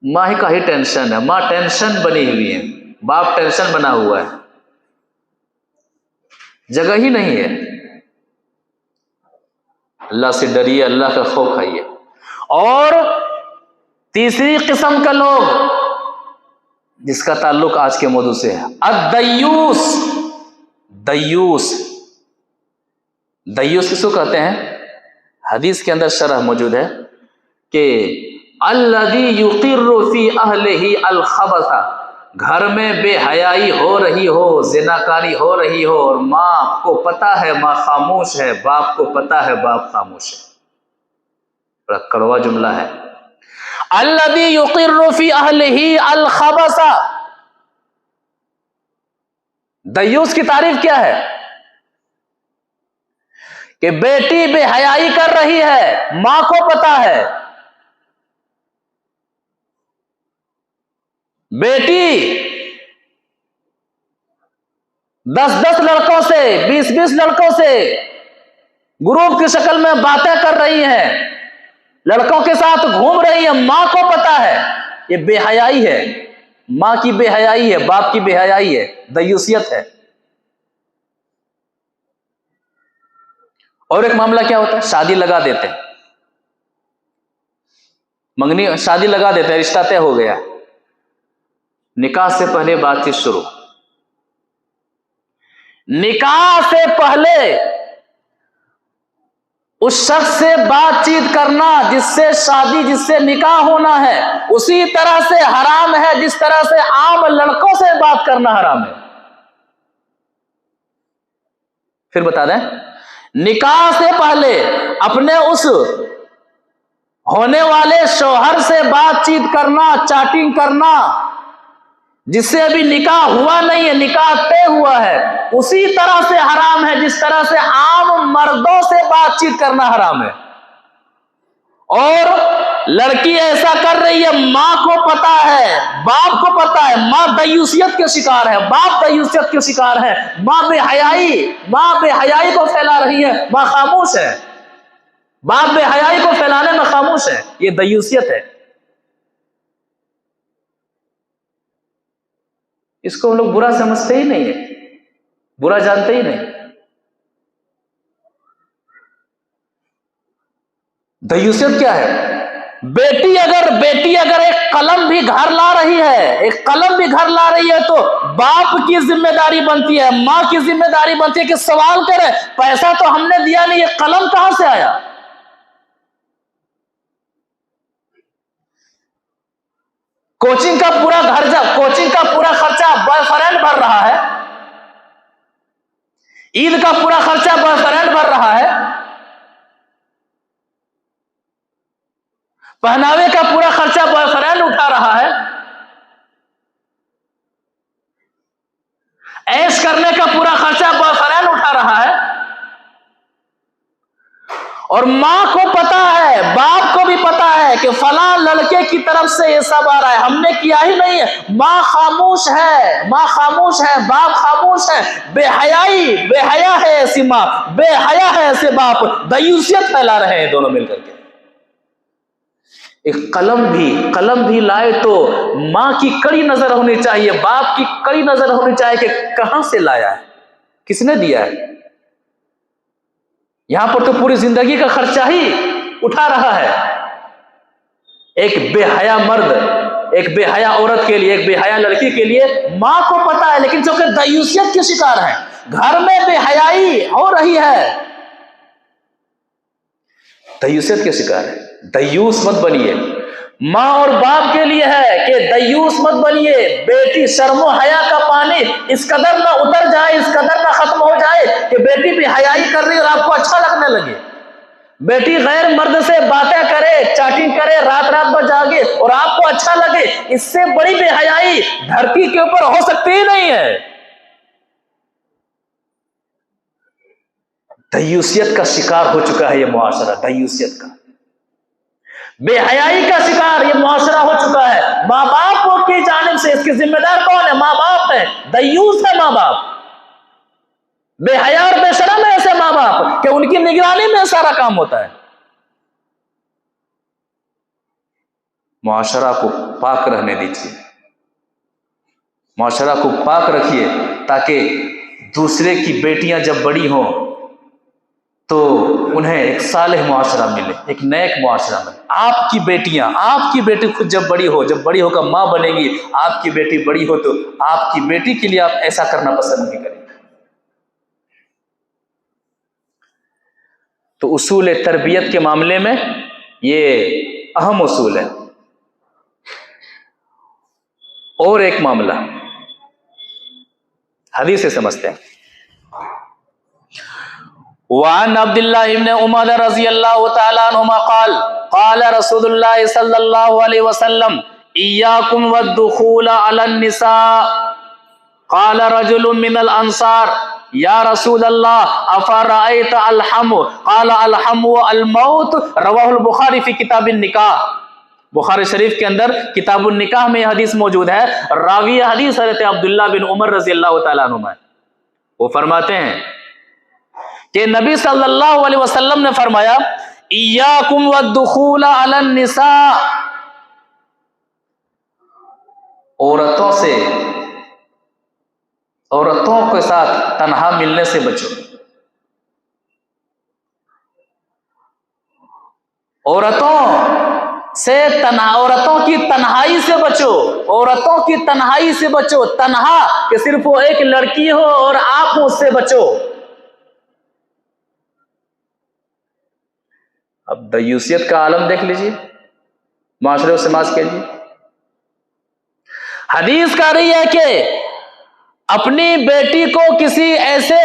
ماں کا ہی ٹینشن ہے، ماں ٹینشن بنی ہوئی ہے، باپ ٹینشن بنا ہوا ہے، جگہ ہی نہیں ہے۔ اللہ سے ڈریے، اللہ کا خوف کھائیے۔ اور تیسری قسم کا لوگ جس کا تعلق آج کے موضوع سے ہے، الدیوس، دیوس، دیوس کس کو کہتے ہیں؟ حدیث کے اندر شرح موجود ہے کہ الذی یقر فی اہلہ الخبث، گھر میں بے حیائی ہو رہی ہو، زناکاری ہو رہی ہو، اور ماں کو پتا ہے ماں خاموش ہے، باپ کو پتا ہے باپ خاموش ہے۔ بڑا کڑوا جملہ ہے، الذی یقر فی اہلہ الخبث۔ دیوس کی تعریف کیا ہے؟ کہ بیٹی بے حیائی کر رہی ہے، ماں کو پتا ہے، بیٹی 10 لڑکوں سے 20 لڑکوں سے گروپ کی شکل میں باتیں کر رہی ہیں، لڑکوں کے ساتھ گھوم رہی ہے، ماں کو پتا ہے، یہ بے حیائی ہے، ماں کی بے حیائی ہے، باپ کی بے حیائی ہے، دیوسیت ہے۔ اور ایک معاملہ کیا ہوتا ہے، شادی لگا دیتے ہیں، منگنی شادی لگا دیتے ہیں، رشتہ طے ہو گیا، نکاح سے پہلے بات چیت شروع، نکاح سے پہلے اس شخص سے بات چیت کرنا جس سے شادی، جس سے نکاح ہونا ہے، اسی طرح سے حرام ہے جس طرح سے عام لڑکوں سے بات کرنا حرام ہے۔ پھر بتا دیں، نکاح سے پہلے اپنے اس ہونے والے شوہر سے بات چیت کرنا، چیٹنگ کرنا، جس سے ابھی نکاح ہوا نہیں ہے، نکاح طے ہوا ہے، اسی طرح سے حرام ہے جس طرح سے عام مردوں سے بات چیت کرنا حرام ہے۔ اور لڑکی ایسا کر رہی ہے، ماں کو پتا ہے، باپ کو پتا ہے، ماں دیوسیت کے شکار ہے، باپ دیوسیت کے شکار ہے، ماں بے حیائی کو پھیلا رہی ہے، ماں خاموش ہے، باپ بے حیائی کو پھیلانے میں خاموش ہے، یہ دیوسیت ہے۔ اس کو ہم لوگ برا سمجھتے ہی نہیں ہے، برا جانتے ہی نہیں۔ دیوسیت کیا ہے؟ بیٹی اگر ایک قلم بھی گھر لا رہی ہے، تو باپ کی ذمہ داری بنتی ہے، ماں کی ذمہ داری بنتی ہے کہ سوال کرے، پیسہ تو ہم نے دیا نہیں، یہ قلم کہاں سے آیا؟ کوچنگ کا پورا خرچہ بوائے فرینڈ بھر رہا ہے، عید کا پورا خرچہ بوائے فرینڈ بھر رہا ہے، پہناوے کا پورا خرچہ بوائے فرینڈ اٹھا رہا ہے، عیش کرنے کا پورا خرچہ بوائے فرینڈ اٹھا رہا ہے، اور ماں کو پتا ہے، باپ کو بھی پتا ہے کہ فلاں لڑکے کی طرف سے یہ سب آ رہا ہے، ہم نے کیا ہی نہیں ہے، ماں خاموش ہے، باپ خاموش ہے، بے حیا ہے ایسی ماں، بے حیا ہے ایسے باپ، دیوسیت پھیلا رہے ہیں دونوں مل کر کے۔ ایک قلم بھی لائے تو ماں کی کڑی نظر ہونی چاہیے، باپ کی کڑی نظر ہونی چاہیے کہ کہاں سے لایا ہے، کس نے دیا ہے۔ یہاں پر تو پوری زندگی کا خرچہ ہی اٹھا رہا ہے۔ ایک بے حیا مرد، ایک بے حیا عورت کے لیے، ایک بے حیا لڑکی کے لیے ماں کو پتا ہے، لیکن چونکہ دیوسیت کے شکار ہے، گھر میں بے حیائی ہو رہی ہے، دیوسیت کے شکار ہے۔ دیوس مت بنیے، ماں اور باپ کے لیے ہے کہ دیوس مت بنیے، بیٹی شرم و حیا کا پانی اس قدر نہ اتر جائے، اس قدر نہ ختم ہو جائے کہ بیٹی بھی حیائی کر رہی اور آپ کو اچھا لگنے لگے، بیٹی غیر مرد سے باتیں کرے، چیٹنگ کرے، رات رات بھر جاگے اور آپ کو اچھا لگے، اس سے بڑی بے حیائی دھرتی کے اوپر ہو سکتی ہی نہیں ہے۔ دیوسیت کا شکار ہو چکا ہے یہ معاشرہ، دیوسیت کا، بے حیائی کا شکار یہ معاشرہ ہو چکا ہے۔ ماں باپ کی جانب سے اس کی ذمہ دار کون ہے؟ ماں باپ ہے، دیوس ہے ماں باپ، بے حیا اور بے شرم ہے ایسے ماں باپ کہ ان کی نگرانی میں سارا کام ہوتا ہے۔ معاشرہ کو پاک رہنے دیجیے، معاشرہ کو پاک رکھیے تاکہ دوسرے کی بیٹیاں جب بڑی ہوں تو انہیں ایک صالح معاشرہ ملے، ایک نیک معاشرہ ملے۔ آپ کی بیٹیاں، آپ کی بیٹی خود جب بڑی ہو کر ماں بنے گی، آپ کی بیٹی بڑی ہو تو آپ کی بیٹی کے لیے آپ ایسا کرنا پسند نہیں کریں گے۔ تو اصول تربیت کے معاملے میں یہ اہم اصول ہے۔ اور ایک معاملہ حدیث سے سمجھتے ہیں۔ وعن عبد الله بن عمر رضی اللہ تعالی عنہما قال قال رسول اللہ صلی اللہ علیہ وسلم ایاکم والدخول علی النساء قال رجل من الانصار یا رسول اللہ افرأیت الحم قال الحم الموت رواہ البخاری فی کتاب النکاح۔ بخاری شریف کے اندر کتاب النکاح میں یہ حدیث موجود ہے۔ راوی حدیث حضرت عبداللہ بن عمر رضی اللہ تعالیٰ عنہما، وہ فرماتے ہیں کہ نبی صلی اللہ علیہ وسلم نے فرمایا ایاکم والدخول علی النساء، عورتوں کے ساتھ تنہا ملنے سے بچو، عورتوں کی تنہائی سے بچو، عورتوں کی تنہائی سے بچو، تنہا کہ صرف وہ ایک لڑکی ہو اور آپ اس سے بچو۔ اب دیوسیت کا عالم دیکھ لیجئے، معاشرے کو سماج کیجئے۔ حدیث کہہ رہی ہے کہ اپنی بیٹی کو کسی ایسے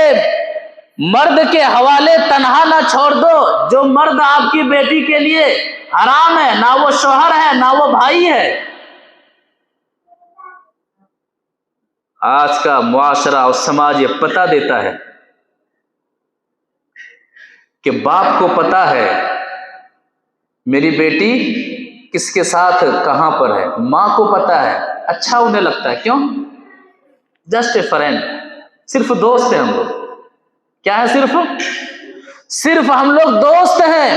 مرد کے حوالے تنہا نہ چھوڑ دو جو مرد آپ کی بیٹی کے لیے حرام ہے، نہ وہ شوہر ہے نہ وہ بھائی ہے۔ آج کا معاشرہ اور سماج یہ پتہ دیتا ہے کہ باپ کو پتا ہے میری بیٹی کس کے ساتھ کہاں پر ہے، ماں کو پتا ہے، اچھا انہیں لگتا ہے، کیوں؟ جسٹ اے فرینڈ، صرف دوست ہیں ہم لوگ۔ کیا ہے؟ صرف ہم لوگ دوست ہیں۔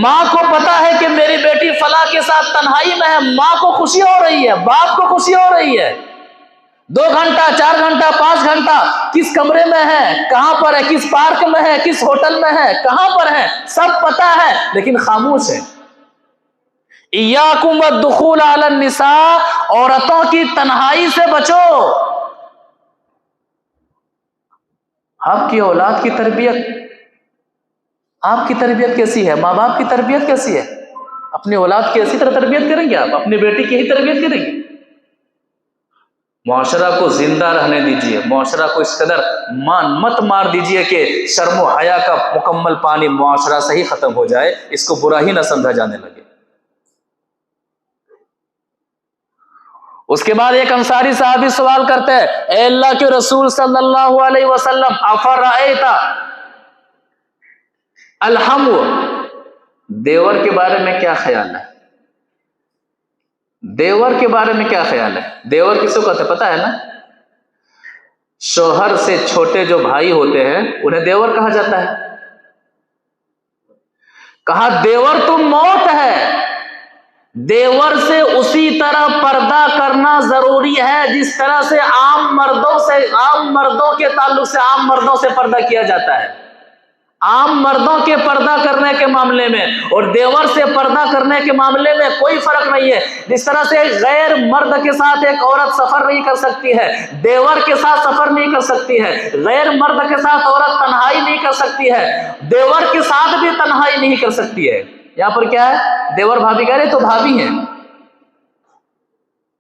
ماں کو پتا ہے کہ میری بیٹی فلاں کے ساتھ تنہائی میں ہے، ماں کو خوشی ہو رہی ہے، باپ کو خوشی ہو رہی ہے۔ 2 گھنٹہ 4 گھنٹہ 5 گھنٹہ کس کمرے میں ہے، کہاں پر ہے، کس پارک میں ہے، کس ہوٹل میں ہے، کہاں پر ہے، سب پتا ہے لیکن خاموش ہے۔ ایاکم والدخول علی النساء، عورتوں کی تنہائی سے بچو۔ آپ کی اولاد کی تربیت، آپ کی تربیت کیسی ہے؟ ماں باپ کی تربیت کیسی ہے؟ اپنی اولاد کی اسی طرح تربیت کریں گے؟ آپ اپنی بیٹی کی ہی تربیت کریں گے؟ معاشرہ کو زندہ رہنے دیجیے، معاشرہ کو اس قدر مت مار دیجیے کہ شرم و حیا کا مکمل پانی معاشرہ سے ہی ختم ہو جائے، اس کو برا ہی نہ سمجھا جانے لگے۔ اس کے بعد ایک انصاری صحابی سوال کرتے ہیں، اے اللہ کے رسول صلی اللہ علیہ وسلم افرأیت الحم، دیور کے بارے میں کیا خیال ہے؟ دیور کے بارے میں کیا خیال ہے؟ دیور کس کو کہتے پتہ ہے نا؟ شوہر سے چھوٹے جو بھائی ہوتے ہیں انہیں دیور کہا جاتا ہے۔ کہا دیور تو موت ہے، دیور سے اسی طرح پردہ کرنا ضروری ہے جس طرح سے عام مردوں کے تعلق سے عام مردوں سے پردہ کیا جاتا ہے۔ عام مردوں کے پردہ کرنے کے معاملے میں اور دیور سے پردہ کرنے کے معاملے میں کوئی فرق نہیں ہے۔ جس طرح سے غیر مرد کے ساتھ ایک عورت سفر نہیں کر سکتی ہے، دیور کے ساتھ سفر نہیں کر سکتی ہے، غیر مرد کے ساتھ عورت تنہائی نہیں کر سکتی ہے، دیور کے ساتھ بھی تنہائی نہیں کر سکتی ہے۔ یہاں پر کیا ہے؟ دیور بھابھی کہہ رہے تو بھابھی ہیں،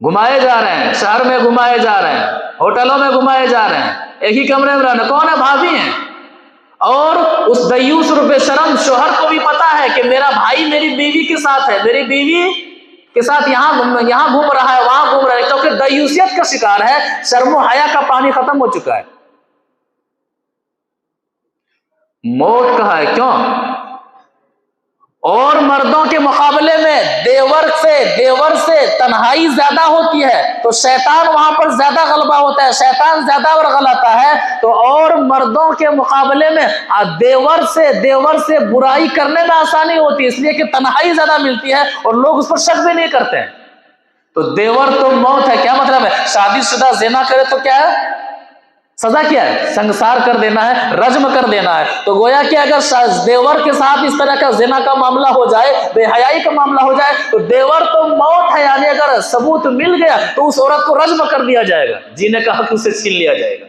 گھمائے جا رہے ہیں، شہر میں گھمائے جا رہے ہیں، ہوٹلوں میں گھمائے جا رہے ہیں، ایک ہی کمرے میں رہنا، کون ہے؟ بھابھی ہیں۔ اور اس دیوس اور بے شرم شوہر کو بھی پتا ہے کہ میرا بھائی میری بیوی کے ساتھ ہے، میری بیوی کے ساتھ یہاں گھوم رہا ہے، وہاں گھوم رہا ہے، کیونکہ دیوسیت کا شکار ہے، شرم و حیا کا پانی ختم ہو چکا ہے۔ موت کہا ہے، کیوں؟ اور مردوں کے مقابلے میں دیور سے تنہائی زیادہ ہوتی ہے، تو شیطان وہاں پر زیادہ غلبہ ہوتا ہے، شیطان زیادہ ورغلاتا ہے، تو اور مردوں کے مقابلے میں دیور سے برائی کرنے میں آسانی ہوتی ہے، اس لیے کہ تنہائی زیادہ ملتی ہے اور لوگ اس پر شک بھی نہیں کرتے ہیں۔ تو دیور تو موت ہے، کیا مطلب ہے؟ شادی شدہ زنا کرے تو کیا ہے؟ سزا کیا ہے؟ سنگسار کر دینا ہے، رجم کر دینا ہے۔ تو گویا کہ اگر دیور کے ساتھ اس طرح کا زنا کا معاملہ ہو جائے، بے حیائی کا معاملہ ہو جائے، تو دیور تو موت ہے، یعنی اگر ثبوت مل گیا تو اس عورت کو رجم کر دیا جائے گا، جینے کا حق اسے چھین لیا جائے گا۔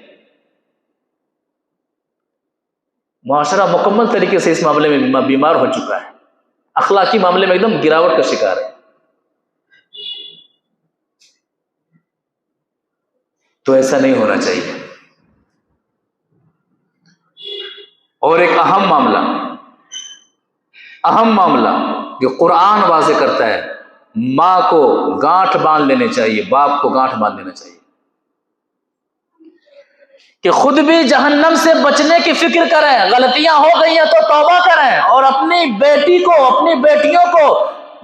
معاشرہ مکمل طریقے سے اس معاملے میں بیمار ہو چکا ہے، اخلاقی معاملے میں ایک دم گراوٹ کا شکار ہے۔ تو ایسا نہیں ہونا چاہیے۔ اور ایک اہم معاملہ جو قرآن واضح کرتا ہے، ماں کو گانٹھ باندھ لینے چاہیے، باپ کو گانٹھ باندھ لینا چاہیے کہ خود بھی جہنم سے بچنے کی فکر کریں، غلطیاں ہو گئی ہیں تو توبہ کریں، اور اپنی بیٹیوں کو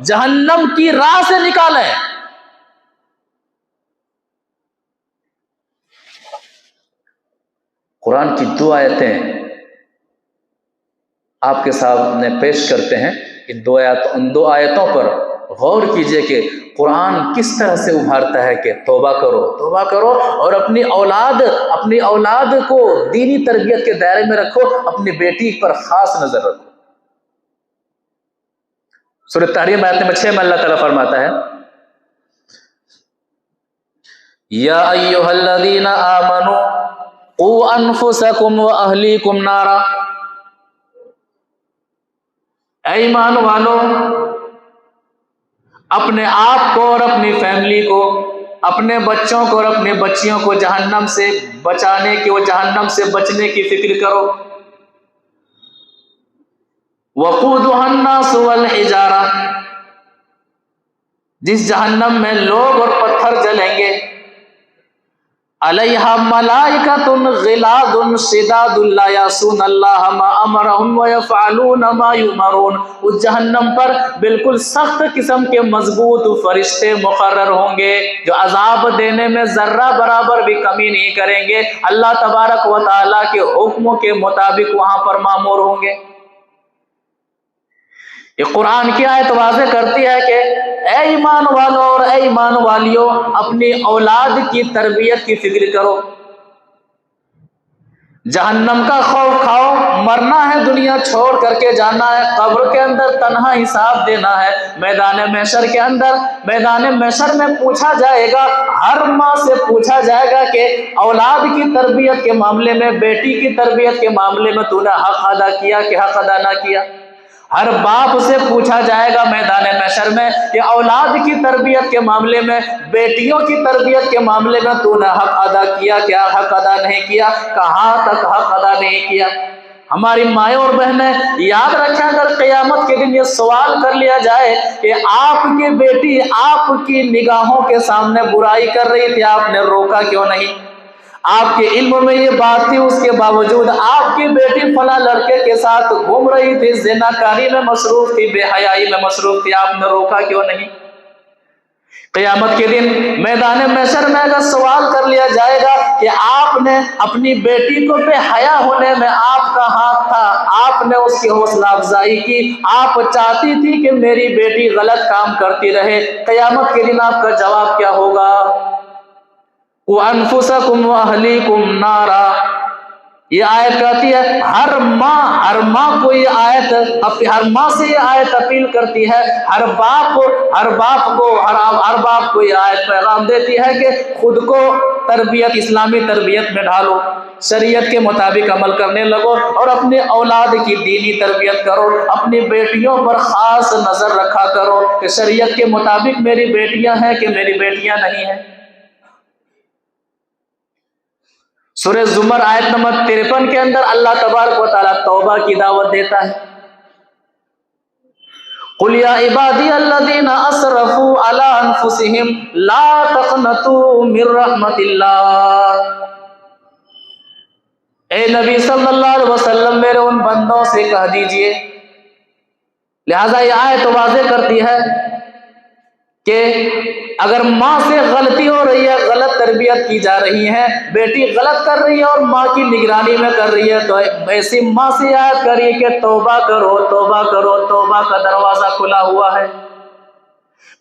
جہنم کی راہ سے نکالیں۔ قرآن کی 2 آیتیں آپ کے سامنے پیش کرتے ہیں، ان 2 آیتوں پر غور کیجئے کہ قرآن کس طرح سے ابھارتا ہے کہ توبہ کرو اور اپنی اولاد کو دینی تربیت کے دائرے میں رکھو، اپنی بیٹی پر خاص نظر رکھو۔ سورۃ تحریم آیت نمبر 6 میں اللہ تعالیٰ فرماتا ہے، یا ایھا الذین آمنوا قوا انفسکم واہلیکم نارا، اے ایمان والو، اپنے آپ کو اور اپنی فیملی کو، اپنے بچوں کو اور اپنی بچیوں کو جہنم سے بچنے کی فکر کرو۔ وقودها الناس والحجارہ، جس جہنم میں لوگ اور پتھر جلیں گے، علیہا ملائکۃ غلاظ شداد لا یعصون اللہ ما امرهم ویفعلون ما یؤمرون، اس جہنم پر بالکل سخت قسم کے مضبوط فرشتے مقرر ہوں گے جو عذاب دینے میں ذرہ برابر بھی کمی نہیں کریں گے، اللہ تبارک و تعالیٰ کے حکموں کے مطابق وہاں پر مامور ہوں گے۔ یہ قرآن کی آیت واضح کرتی ہے کہ اے ایمان والو اور اے ایمان والیو، اپنی اولاد کی تربیت کی فکر کرو، جہنم کا خوف کھاؤ، مرنا ہے، دنیا چھوڑ کر کے جانا ہے، قبر کے اندر تنہا حساب دینا ہے، میدان محشر میں پوچھا جائے گا، ہر ماں سے پوچھا جائے گا کہ اولاد کی تربیت کے معاملے میں، بیٹی کی تربیت کے معاملے میں تو نے حق ادا کیا کہ حق ادا نہ کیا۔ ہر باپ سے پوچھا جائے گا میدان محشر میں کہ اولاد کی تربیت کے معاملے میں، بیٹیوں کی تربیت کے معاملے میں تو نے حق ادا کیا کیا حق ادا نہیں کیا، کہاں تک حق ادا نہیں کیا۔ ہماری مائیں اور بہنیں یاد رکھیں، اگر قیامت کے دن یہ سوال کر لیا جائے کہ آپ کی بیٹی آپ کی نگاہوں کے سامنے برائی کر رہی تھی، آپ نے روکا کیوں نہیں؟ آپ کے علم میں یہ بات تھی، اس کے باوجود آپ کی بیٹی فلاں لڑکے کے ساتھ گھوم رہی تھی، زنا کاری میں مصروف تھی، بے حیائی میں مصروف تھی، آپ نے روکا کیوں نہیں؟ قیامت کے دن میدان محشر میں اگر سوال کر لیا جائے گا کہ آپ نے اپنی بیٹی کو بے حیا ہونے میں آپ کا ہاتھ تھا، آپ نے اس کی حوصلہ افزائی کی، آپ چاہتی تھی کہ میری بیٹی غلط کام کرتی رہے، قیامت کے دن آپ کا جواب کیا ہوگا؟ وَأَنفُسَكُمْ وَأَهْلِيكُمْ نَارًا، یہ آیت کہتی ہے ہر ماں کو یہ آیت، ہر ماں سے یہ آیت اپیل کرتی ہے، ہر باپ کو یہ آیت پیغام دیتی ہے کہ خود کو اسلامی تربیت میں ڈھالو، شریعت کے مطابق عمل کرنے لگو، اور اپنے اولاد کی دینی تربیت کرو، اپنی بیٹیوں پر خاص نظر رکھا کرو کہ شریعت کے مطابق میری بیٹیاں ہیں کہ میری بیٹیاں نہیں ہیں۔ سورہ زمر آیت نمبر 53 کے اندر اللہ تبارک و تعالیٰ توبہ کی دعوت دیتا ہے، قُلْ يَا عِبَادِيَ الَّذِينَ أَسْرَفُوا عَلَىٰ أَنفُسِهِمْ لَا تَقْنَطُوا مِن رَحْمَتِ اللَّهِ۔ اے نبی صلی اللہ علیہ وسلم میرے ان بندوں سے کہہ دیجئے، لہذا یہ آیت واضح کرتی ہے کہ اگر ماں سے غلطی ہو رہی ہے، غلط تربیت کی جا رہی ہے، بیٹی غلط کر رہی ہے اور ماں کی نگرانی میں کر رہی ہے، تو ایسی ماں سے آیت کریے کہ توبہ کرو، توبہ کرو، توبہ کا دروازہ کھلا ہوا ہے۔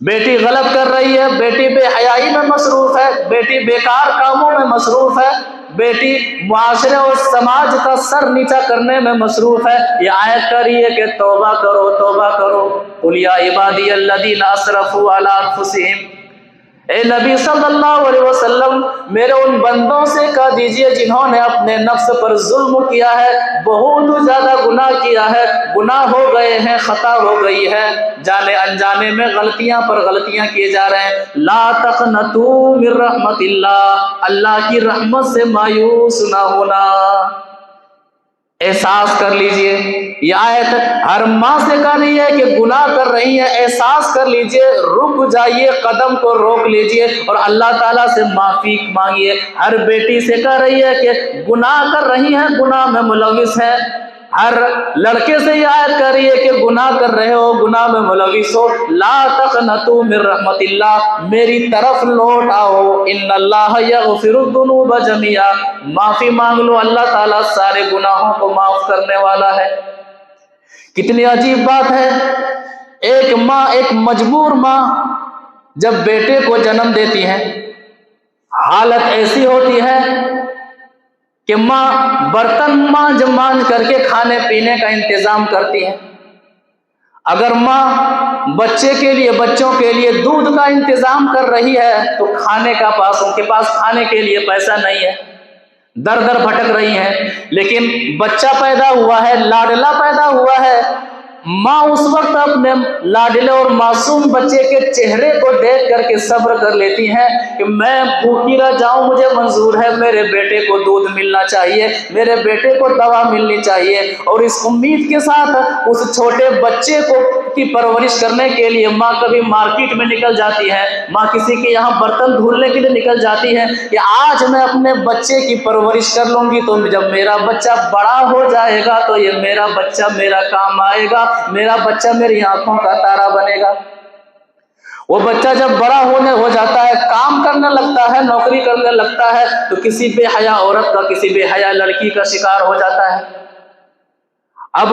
بیٹی غلط کر رہی ہے، بیٹی بے حیائی میں مصروف ہے، بیٹی بیکار کاموں میں مصروف ہے، بیٹی معاشرے اور سماج کا سر نیچا کرنے میں مصروف ہے، یہ آیت کر رہی ہے کہ توبہ کرو، توبہ کرو۔ قُلْ يَا عِبَادِيَ الَّذِينَ أَسْرَفُوا عَلَىٰ أَنفُسِهِمْ، اے نبی صلی اللہ علیہ وسلم میرے ان بندوں سے کہہ دیجئے جنہوں نے اپنے نفس پر ظلم کیا ہے، بہت زیادہ گناہ کیا ہے، گناہ ہو گئے ہیں، خطا ہو گئی ہے، جانے انجانے میں غلطیاں پر غلطیاں کیے جا رہے ہیں، لا تقنطوا من رحمت اللہ، اللہ کی رحمت سے مایوس نہ ہونا۔ احساس کر لیجئے، یہ آیت ہر ماں سے کہہ رہی ہے کہ گناہ کر رہی ہے، احساس کر لیجئے، رک جائیے، قدم کو روک لیجئے اور اللہ تعالیٰ سے معافی مانگیے۔ ہر بیٹی سے کہہ رہی ہے کہ گناہ کر رہی ہے، گناہ میں ملوث ہے۔ ہر لڑکے سے یہ آیت کہہ رہی ہے کہ گناہ کر رہے ہو، گناہ میں ملوث ہو، لا تقنطوا من رحمت اللہ، میری طرف لوٹ آؤ، ان اللہ یغفر الذنوب جميعا، معافی مانگ لو، اللہ تعالیٰ سارے گناہوں کو معاف کرنے والا ہے۔ کتنی عجیب بات ہے، ایک ماں، ایک مجبور ماں جب بیٹے کو جنم دیتی ہے، حالت ایسی ہوتی ہے کہ ماں برتن مانج کر کے کھانے پینے کا انتظام کرتی ہے۔ اگر ماں بچوں کے لیے دودھ کا انتظام کر رہی ہے تو ان کے پاس کھانے کے لیے پیسہ نہیں ہے، در در بھٹک رہی ہیں، لیکن بچہ پیدا ہوا ہے، لاڈلا پیدا ہوا ہے، ماں اس وقت اپنے لاڈلے اور معصوم بچے کے چہرے کو دیکھ کر کے صبر کر لیتی ہیں کہ میں بھوکی رہ جاؤں مجھے منظور ہے، میرے بیٹے کو دودھ ملنا چاہیے، میرے بیٹے کو دوا ملنی چاہیے، اور اس امید کے ساتھ اس چھوٹے بچے کی پرورش کرنے کے لیے ماں کبھی مارکیٹ میں نکل جاتی ہے، ماں کسی کے یہاں برتن دھلنے کے لیے نکل جاتی ہے کہ آج میں اپنے بچے کی پرورش کر لوں گی، تو جب میرا بچہ بڑا ہو جائے گا تو یہ میرا بچہ میرا کام آئے گا، میرا بچہ میری آنکھوں کا تارا بنے گا۔ وہ بچہ جب بڑا ہو جاتا ہے، کام کرنے لگتا ہے، نوکری کرنے لگتا ہے، تو کسی بے حیا عورت کا، کسی بے حیا لڑکی کا شکار ہو جاتا ہے۔ اب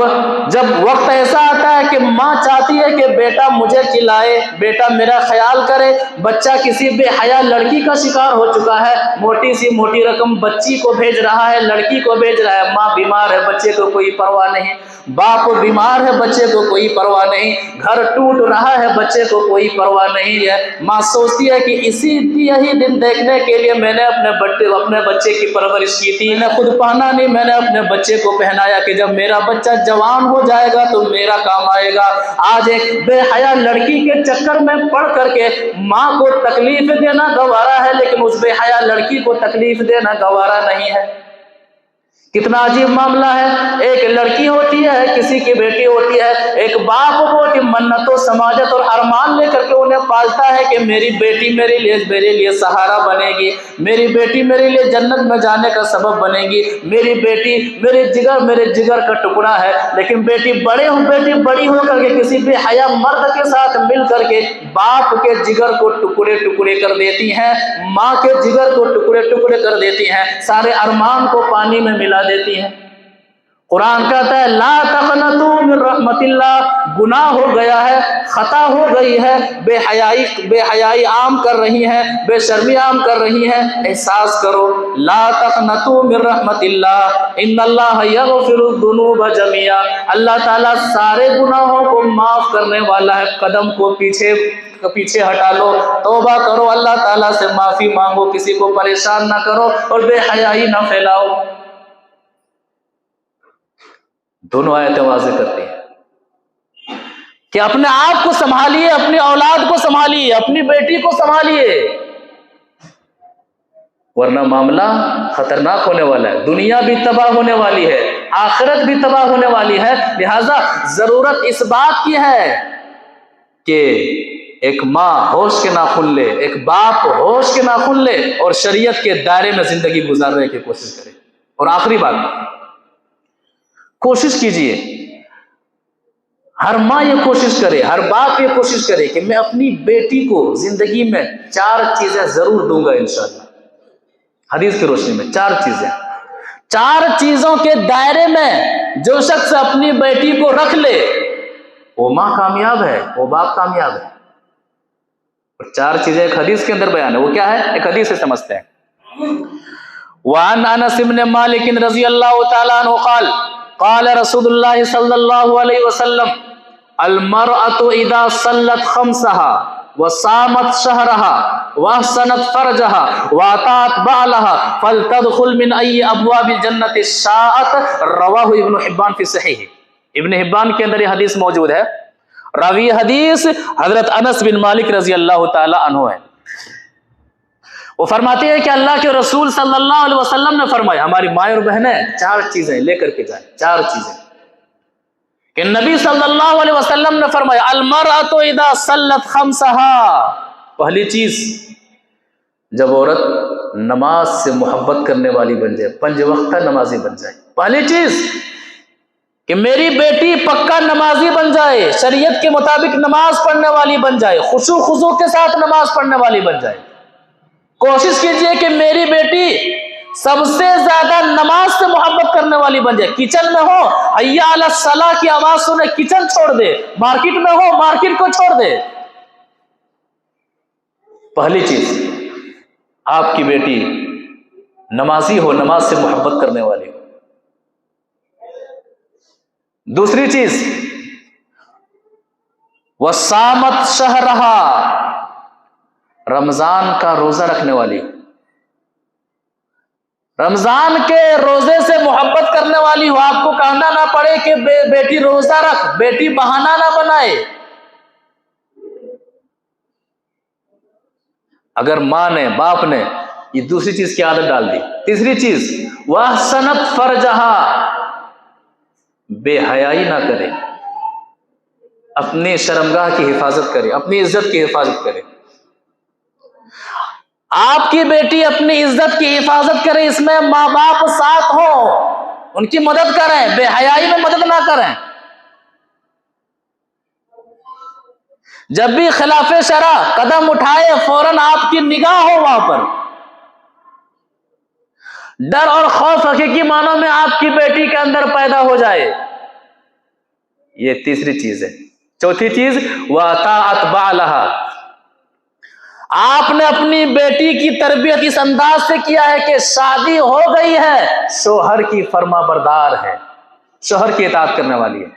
جب وقت ایسا آتا ہے کہ ماں چاہتی ہے کہ بیٹا مجھے کھلائے، بیٹا میرا خیال کرے، بچہ کسی بے حیا لڑکی کا شکار ہو چکا ہے، موٹی رقم بچی کو بھیج رہا ہے، لڑکی کو بھیج رہا ہے، ماں بیمار ہے، بچے کو کوئی پرواہ نہیں، باپ بیمار ہے، بچے کو کوئی پرواہ نہیں، گھر ٹوٹ رہا ہے، بچے کو کوئی پرواہ نہیں ہے، ماں سوچتی ہے کہ یہی دن دیکھنے کے لیے میں نے اپنے بچے کی پرورش کی تھی، میں خود پہنا نہیں، میں نے اپنے بچے کو پہنایا کہ جب میرا بچہ جوان ہو جائے گا تو میرا کام آئے گا۔ آج ایک بے حیا لڑکی کے چکر میں پڑ کر کے ماں کو تکلیف دینا گوارا ہے، لیکن اس بے حیا لڑکی کو تکلیف دینا گوارا نہیں ہے۔ کتنا عجیب معاملہ ہے، ایک لڑکی ہوتی ہے، کسی کی بیٹی ہوتی ہے، ایک باپ بہت منتوں سماجت اور ارمان لے کر کے انہیں پالتا ہے کہ میری بیٹی میرے لیے سہارا بنے گی، میری بیٹی میرے لیے جنت میں جانے کا سبب بنے گی، میری بیٹی میرے جگر کا ٹکڑا ہے، لیکن بیٹی بڑی ہو کر کے کسی بے حیا مرد کے ساتھ مل کر کے باپ کے جگر کو ٹکڑے کر دیتی ہیں، ماں کے جگر کو ٹکڑے کر دیتی ہیں، سارے ارمان کو پانی میں ملا دیتی ہیں۔ قرآن کہتا ہے لا تقنطوا من رحمت اللہ، گناہ ہو گیا ہے، خطا ہو گئی ہے، بے حیائی عام کر رہی ہیں، بے شرمی عام کر رہی ہیں، احساس کرو لا تقنطوا من رحمت اللہ ان اللہ یغفر الذنوب جميعا، اللہ تعالیٰ سارے گناہوں کو معاف کرنے والا ہے۔ قدم کو پیچھے ہٹا لو، توبہ کرو، اللہ تعالیٰ سے معافی مانگو، کسی کو پریشان نہ کرو اور بے حیائی نہ پھیلاؤ۔ دونوں آیتیں واضح کرتی ہیں کہ اپنے آپ کو سنبھالیے، اپنی اولاد کو سنبھالیے، اپنی بیٹی کو سنبھالیے، ورنہ معاملہ خطرناک ہونے والا ہے، دنیا بھی تباہ ہونے والی ہے، آخرت بھی تباہ ہونے والی ہے۔ لہذا ضرورت اس بات کی ہے کہ ایک ماں ہوش کے ناخن لے، ایک باپ ہوش کے ناخن لے اور شریعت کے دائرے میں زندگی گزارنے کی کوشش کرے۔ اور آخری بات، کوشش کیجئے، ہر ماں یہ کوشش کرے، ہر باپ یہ کوشش کرے کہ میں اپنی بیٹی کو زندگی میں 4 چیزیں ضرور دوں گا انشاءاللہ۔ حدیث کی روشنی میں 4 چیزیں، 4 چیزوں کے دائرے میں جو شخص اپنی بیٹی کو رکھ لے وہ ماں کامیاب ہے، وہ باپ کامیاب ہے۔ اور 4 چیزیں ایک حدیث کے اندر بیان ہے، وہ کیا ہے؟ ایک حدیث سے سمجھتے ہیں۔ وعن انس بن مالک رضی اللہ تعالی عنہ قال قال رسول اللہ صلی اللہ علیہ وسلم المرأة اذا صلت خمسها وصامت شهرها واحسنت فرجها واطاعت بعلها فلتدخل من اي ابواب الجنة شاءت، رواه ابن حبان فی صحیح۔ ابن حبان کے اندر یہ حدیث موجود ہے، راوی حدیث حضرت انس بن مالک رضی اللہ تعالی عنہ ہے۔ وہ فرماتے ہیں کہ اللہ کے رسول صلی اللہ علیہ وسلم نے فرمایا، ہماری مائیں اور بہنیں 4 چیزیں لے کر کے جائیں، 4 چیزیں کہ نبی صلی اللہ علیہ وسلم نے فرمایا المرأة اذا صلت خمسها، پہلی چیز جب عورت نماز سے محبت کرنے والی بن جائے، 5 وقتہ نمازی بن جائے، پہلی چیز کہ میری بیٹی پکا نمازی بن جائے، شریعت کے مطابق نماز پڑھنے والی بن جائے، خشوع خضوع کے ساتھ نماز پڑھنے والی بن جائے۔ کوشش کیجئے کہ میری بیٹی سب سے زیادہ نماز سے محبت کرنے والی بن جائے۔ کچن میں ہو حی علی الصلاۃ کی آواز سنے کچن چھوڑ دے، مارکیٹ میں ہو مارکیٹ کو چھوڑ دے۔ پہلی چیز آپ کی بیٹی نمازی ہو، نماز سے محبت کرنے والی ہو۔ دوسری چیز وصامت شہرہا، رمضان کا روزہ رکھنے والی، رمضان کے روزے سے محبت کرنے والی ہو، آپ کو کہنا نہ پڑے کہ بیٹی روزہ رکھ، بیٹی بہانہ نہ بنائے۔ اگر ماں نے باپ نے یہ دوسری چیز کی عادت ڈال دی۔ تیسری چیز وَأَحْسَنَتْ فَرْجَهَا، بے حیائی نہ کرے، اپنی شرمگاہ کی حفاظت کرے، اپنی عزت کی حفاظت کرے۔ آپ کی بیٹی اپنی عزت کی حفاظت کرے، اس میں ماں باپ ساتھ ہوں، ان کی مدد کریں، بے حیائی میں مدد نہ کریں۔ جب بھی خلاف شرع قدم اٹھائے فوراً آپ کی نگاہ ہو وہاں پر، ڈر اور خوف حقیقی معنوں میں آپ کی بیٹی کے اندر پیدا ہو جائے۔ یہ تیسری چیز ہے۔ چوتھی چیز وَأَطَاعَتْ بَعْلَهَا، آپ نے اپنی بیٹی کی تربیت اس انداز سے کیا ہے کہ شادی ہو گئی ہے، شوہر کی فرما بردار ہے، شوہر کی اطاعت کرنے والی ہے۔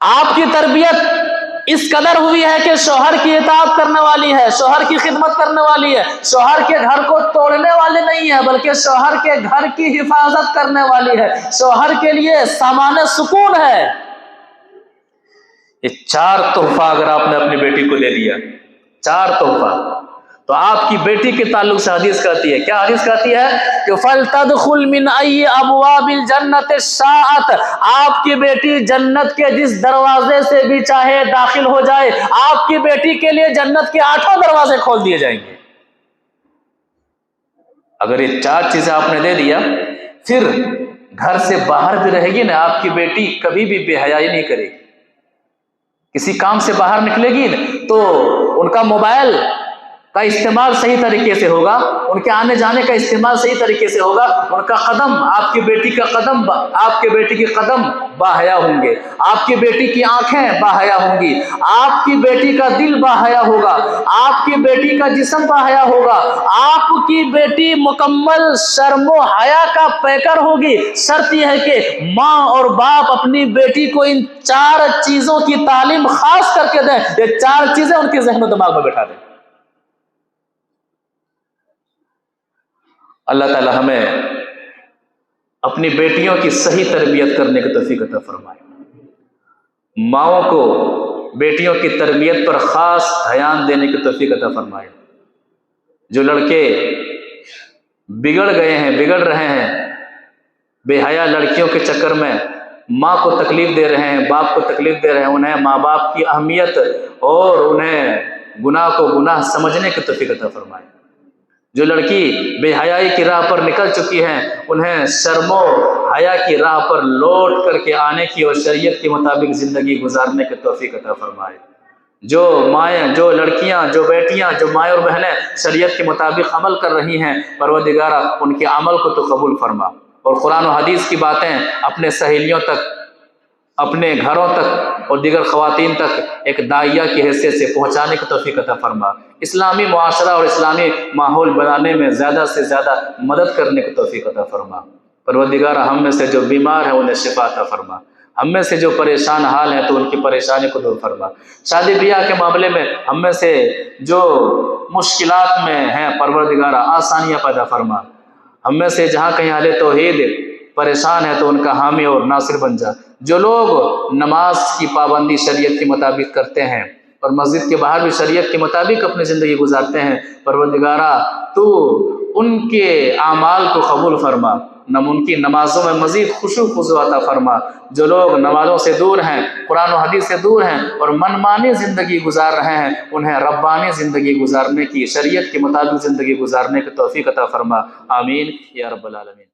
آپ کی تربیت اس قدر ہوئی ہے کہ شوہر کی اطاعت کرنے والی ہے، شوہر کی خدمت کرنے والی ہے، شوہر کے گھر کو توڑنے والی نہیں ہے، بلکہ شوہر کے گھر کی حفاظت کرنے والی ہے، شوہر کے لیے سامان سکون ہے۔ یہ 4 تحفہ اگر آپ نے اپنی بیٹی کو دے دیا، 4 تحفہ، تو آپ کی بیٹی کے تعلق سے حدیث کہتی ہے، کیا حدیث کہتی ہے کہ فَلْتَدْخُلْ مِنْ أَيِّ أَبْوَابِ الْجَنَّةِ شَاءَتْ، آپ کی بیٹی جنت کے جس دروازے سے بھی چاہے داخل ہو جائے، آپ کی بیٹی کے لیے جنت کے 8 دروازے کھول دیے جائیں گے۔ اگر یہ 4 چیزیں آپ نے دے دیا، پھر گھر سے باہر بھی رہے گی نا، آپ کی بیٹی کبھی بھی بے حیائی نہیں کرے گی۔ کسی کام سے باہر نکلے گی تو ان کا موبائل کا استعمال صحیح طریقے سے ہوگا، ان کے آنے جانے کا استعمال صحیح طریقے سے ہوگا، ان کا قدم، آپ کی بیٹی کا قدم، آپ کے بیٹی کی قدم باحیا ہوں گے، آپ کی بیٹی کی آنکھیں باحیا ہوں گی، آپ کی بیٹی کا دل باحیا ہوگا، آپ کی بیٹی کا جسم باحیا ہوگا، آپ کی بیٹی مکمل شرم و حیا کا پیکر ہوگی۔ شرط یہ ہے کہ ماں اور باپ اپنی بیٹی کو ان 4 چیزوں کی تعلیم خاص کر کے دیں، یہ 4 چیزیں ان کے ذہن و دماغ میں بٹھا دیں۔ اللہ تعالی ہمیں اپنی بیٹیوں کی صحیح تربیت کرنے کی توفیق عطا فرمائے۔ ماؤں کو بیٹیوں کی تربیت پر خاص دھیان دینے کی توفیق عطا فرمائے۔ جو لڑکے بگڑ گئے ہیں، بگڑ رہے ہیں، بے حیا لڑکیوں کے چکر میں ماں کو تکلیف دے رہے ہیں، باپ کو تکلیف دے رہے ہیں، انہیں ماں باپ کی اہمیت اور انہیں گناہ کو گناہ سمجھنے کی توفیق عطا فرمائے۔ جو لڑکی بے حیائی کی راہ پر نکل چکی ہیں، انہیں شرم و حیا کی راہ پر لوٹ کر کے آنے کی اور شریعت کے مطابق زندگی گزارنے کی توفیق عطا فرمائے۔ جو مائیں، جو لڑکیاں، جو بیٹیاں، جو مائیں اور بہنیں شریعت کے مطابق عمل کر رہی ہیں، پروردگارہ ان کے عمل کو تو قبول فرما، اور قرآن و حدیث کی باتیں اپنے سہیلیوں تک، اپنے گھروں تک اور دیگر خواتین تک ایک داعیہ کی حیثیت سے پہنچانے کی توفیق عطا فرما۔ اسلامی معاشرہ اور اسلامی ماحول بنانے میں زیادہ سے زیادہ مدد کرنے کی توفیق عطا فرما۔ پروردگارہ ہم میں سے جو بیمار ہیں انہیں شفا عطا فرما، ہم میں سے جو پریشان حال ہیں تو ان کی پریشانی کو دور فرما۔ شادی بیاہ کے معاملے میں ہم میں سے جو مشکلات میں ہیں پروردگارہ آسانیاں پیدا فرما۔ ہم میں سے جہاں کہیں اہل توحید پریشان ہے تو ان کا حامی اور ناصر بن جا۔ جو لوگ نماز کی پابندی شریعت کے مطابق کرتے ہیں اور مسجد کے باہر بھی شریعت کے مطابق اپنی زندگی گزارتے ہیں، پروردگارہ تو ان کے اعمال کو قبول فرما، ان کی نمازوں میں مزید خشوع خضوع عطا فرما۔ جو لوگ نمازوں سے دور ہیں، قرآن و حدیث سے دور ہیں اور منمانی زندگی گزار رہے ہیں، انہیں ربانی زندگی گزارنے کی، شریعت کے مطابق زندگی گزارنے کی توفیق عطا فرما۔ آمین یا رب العالمین۔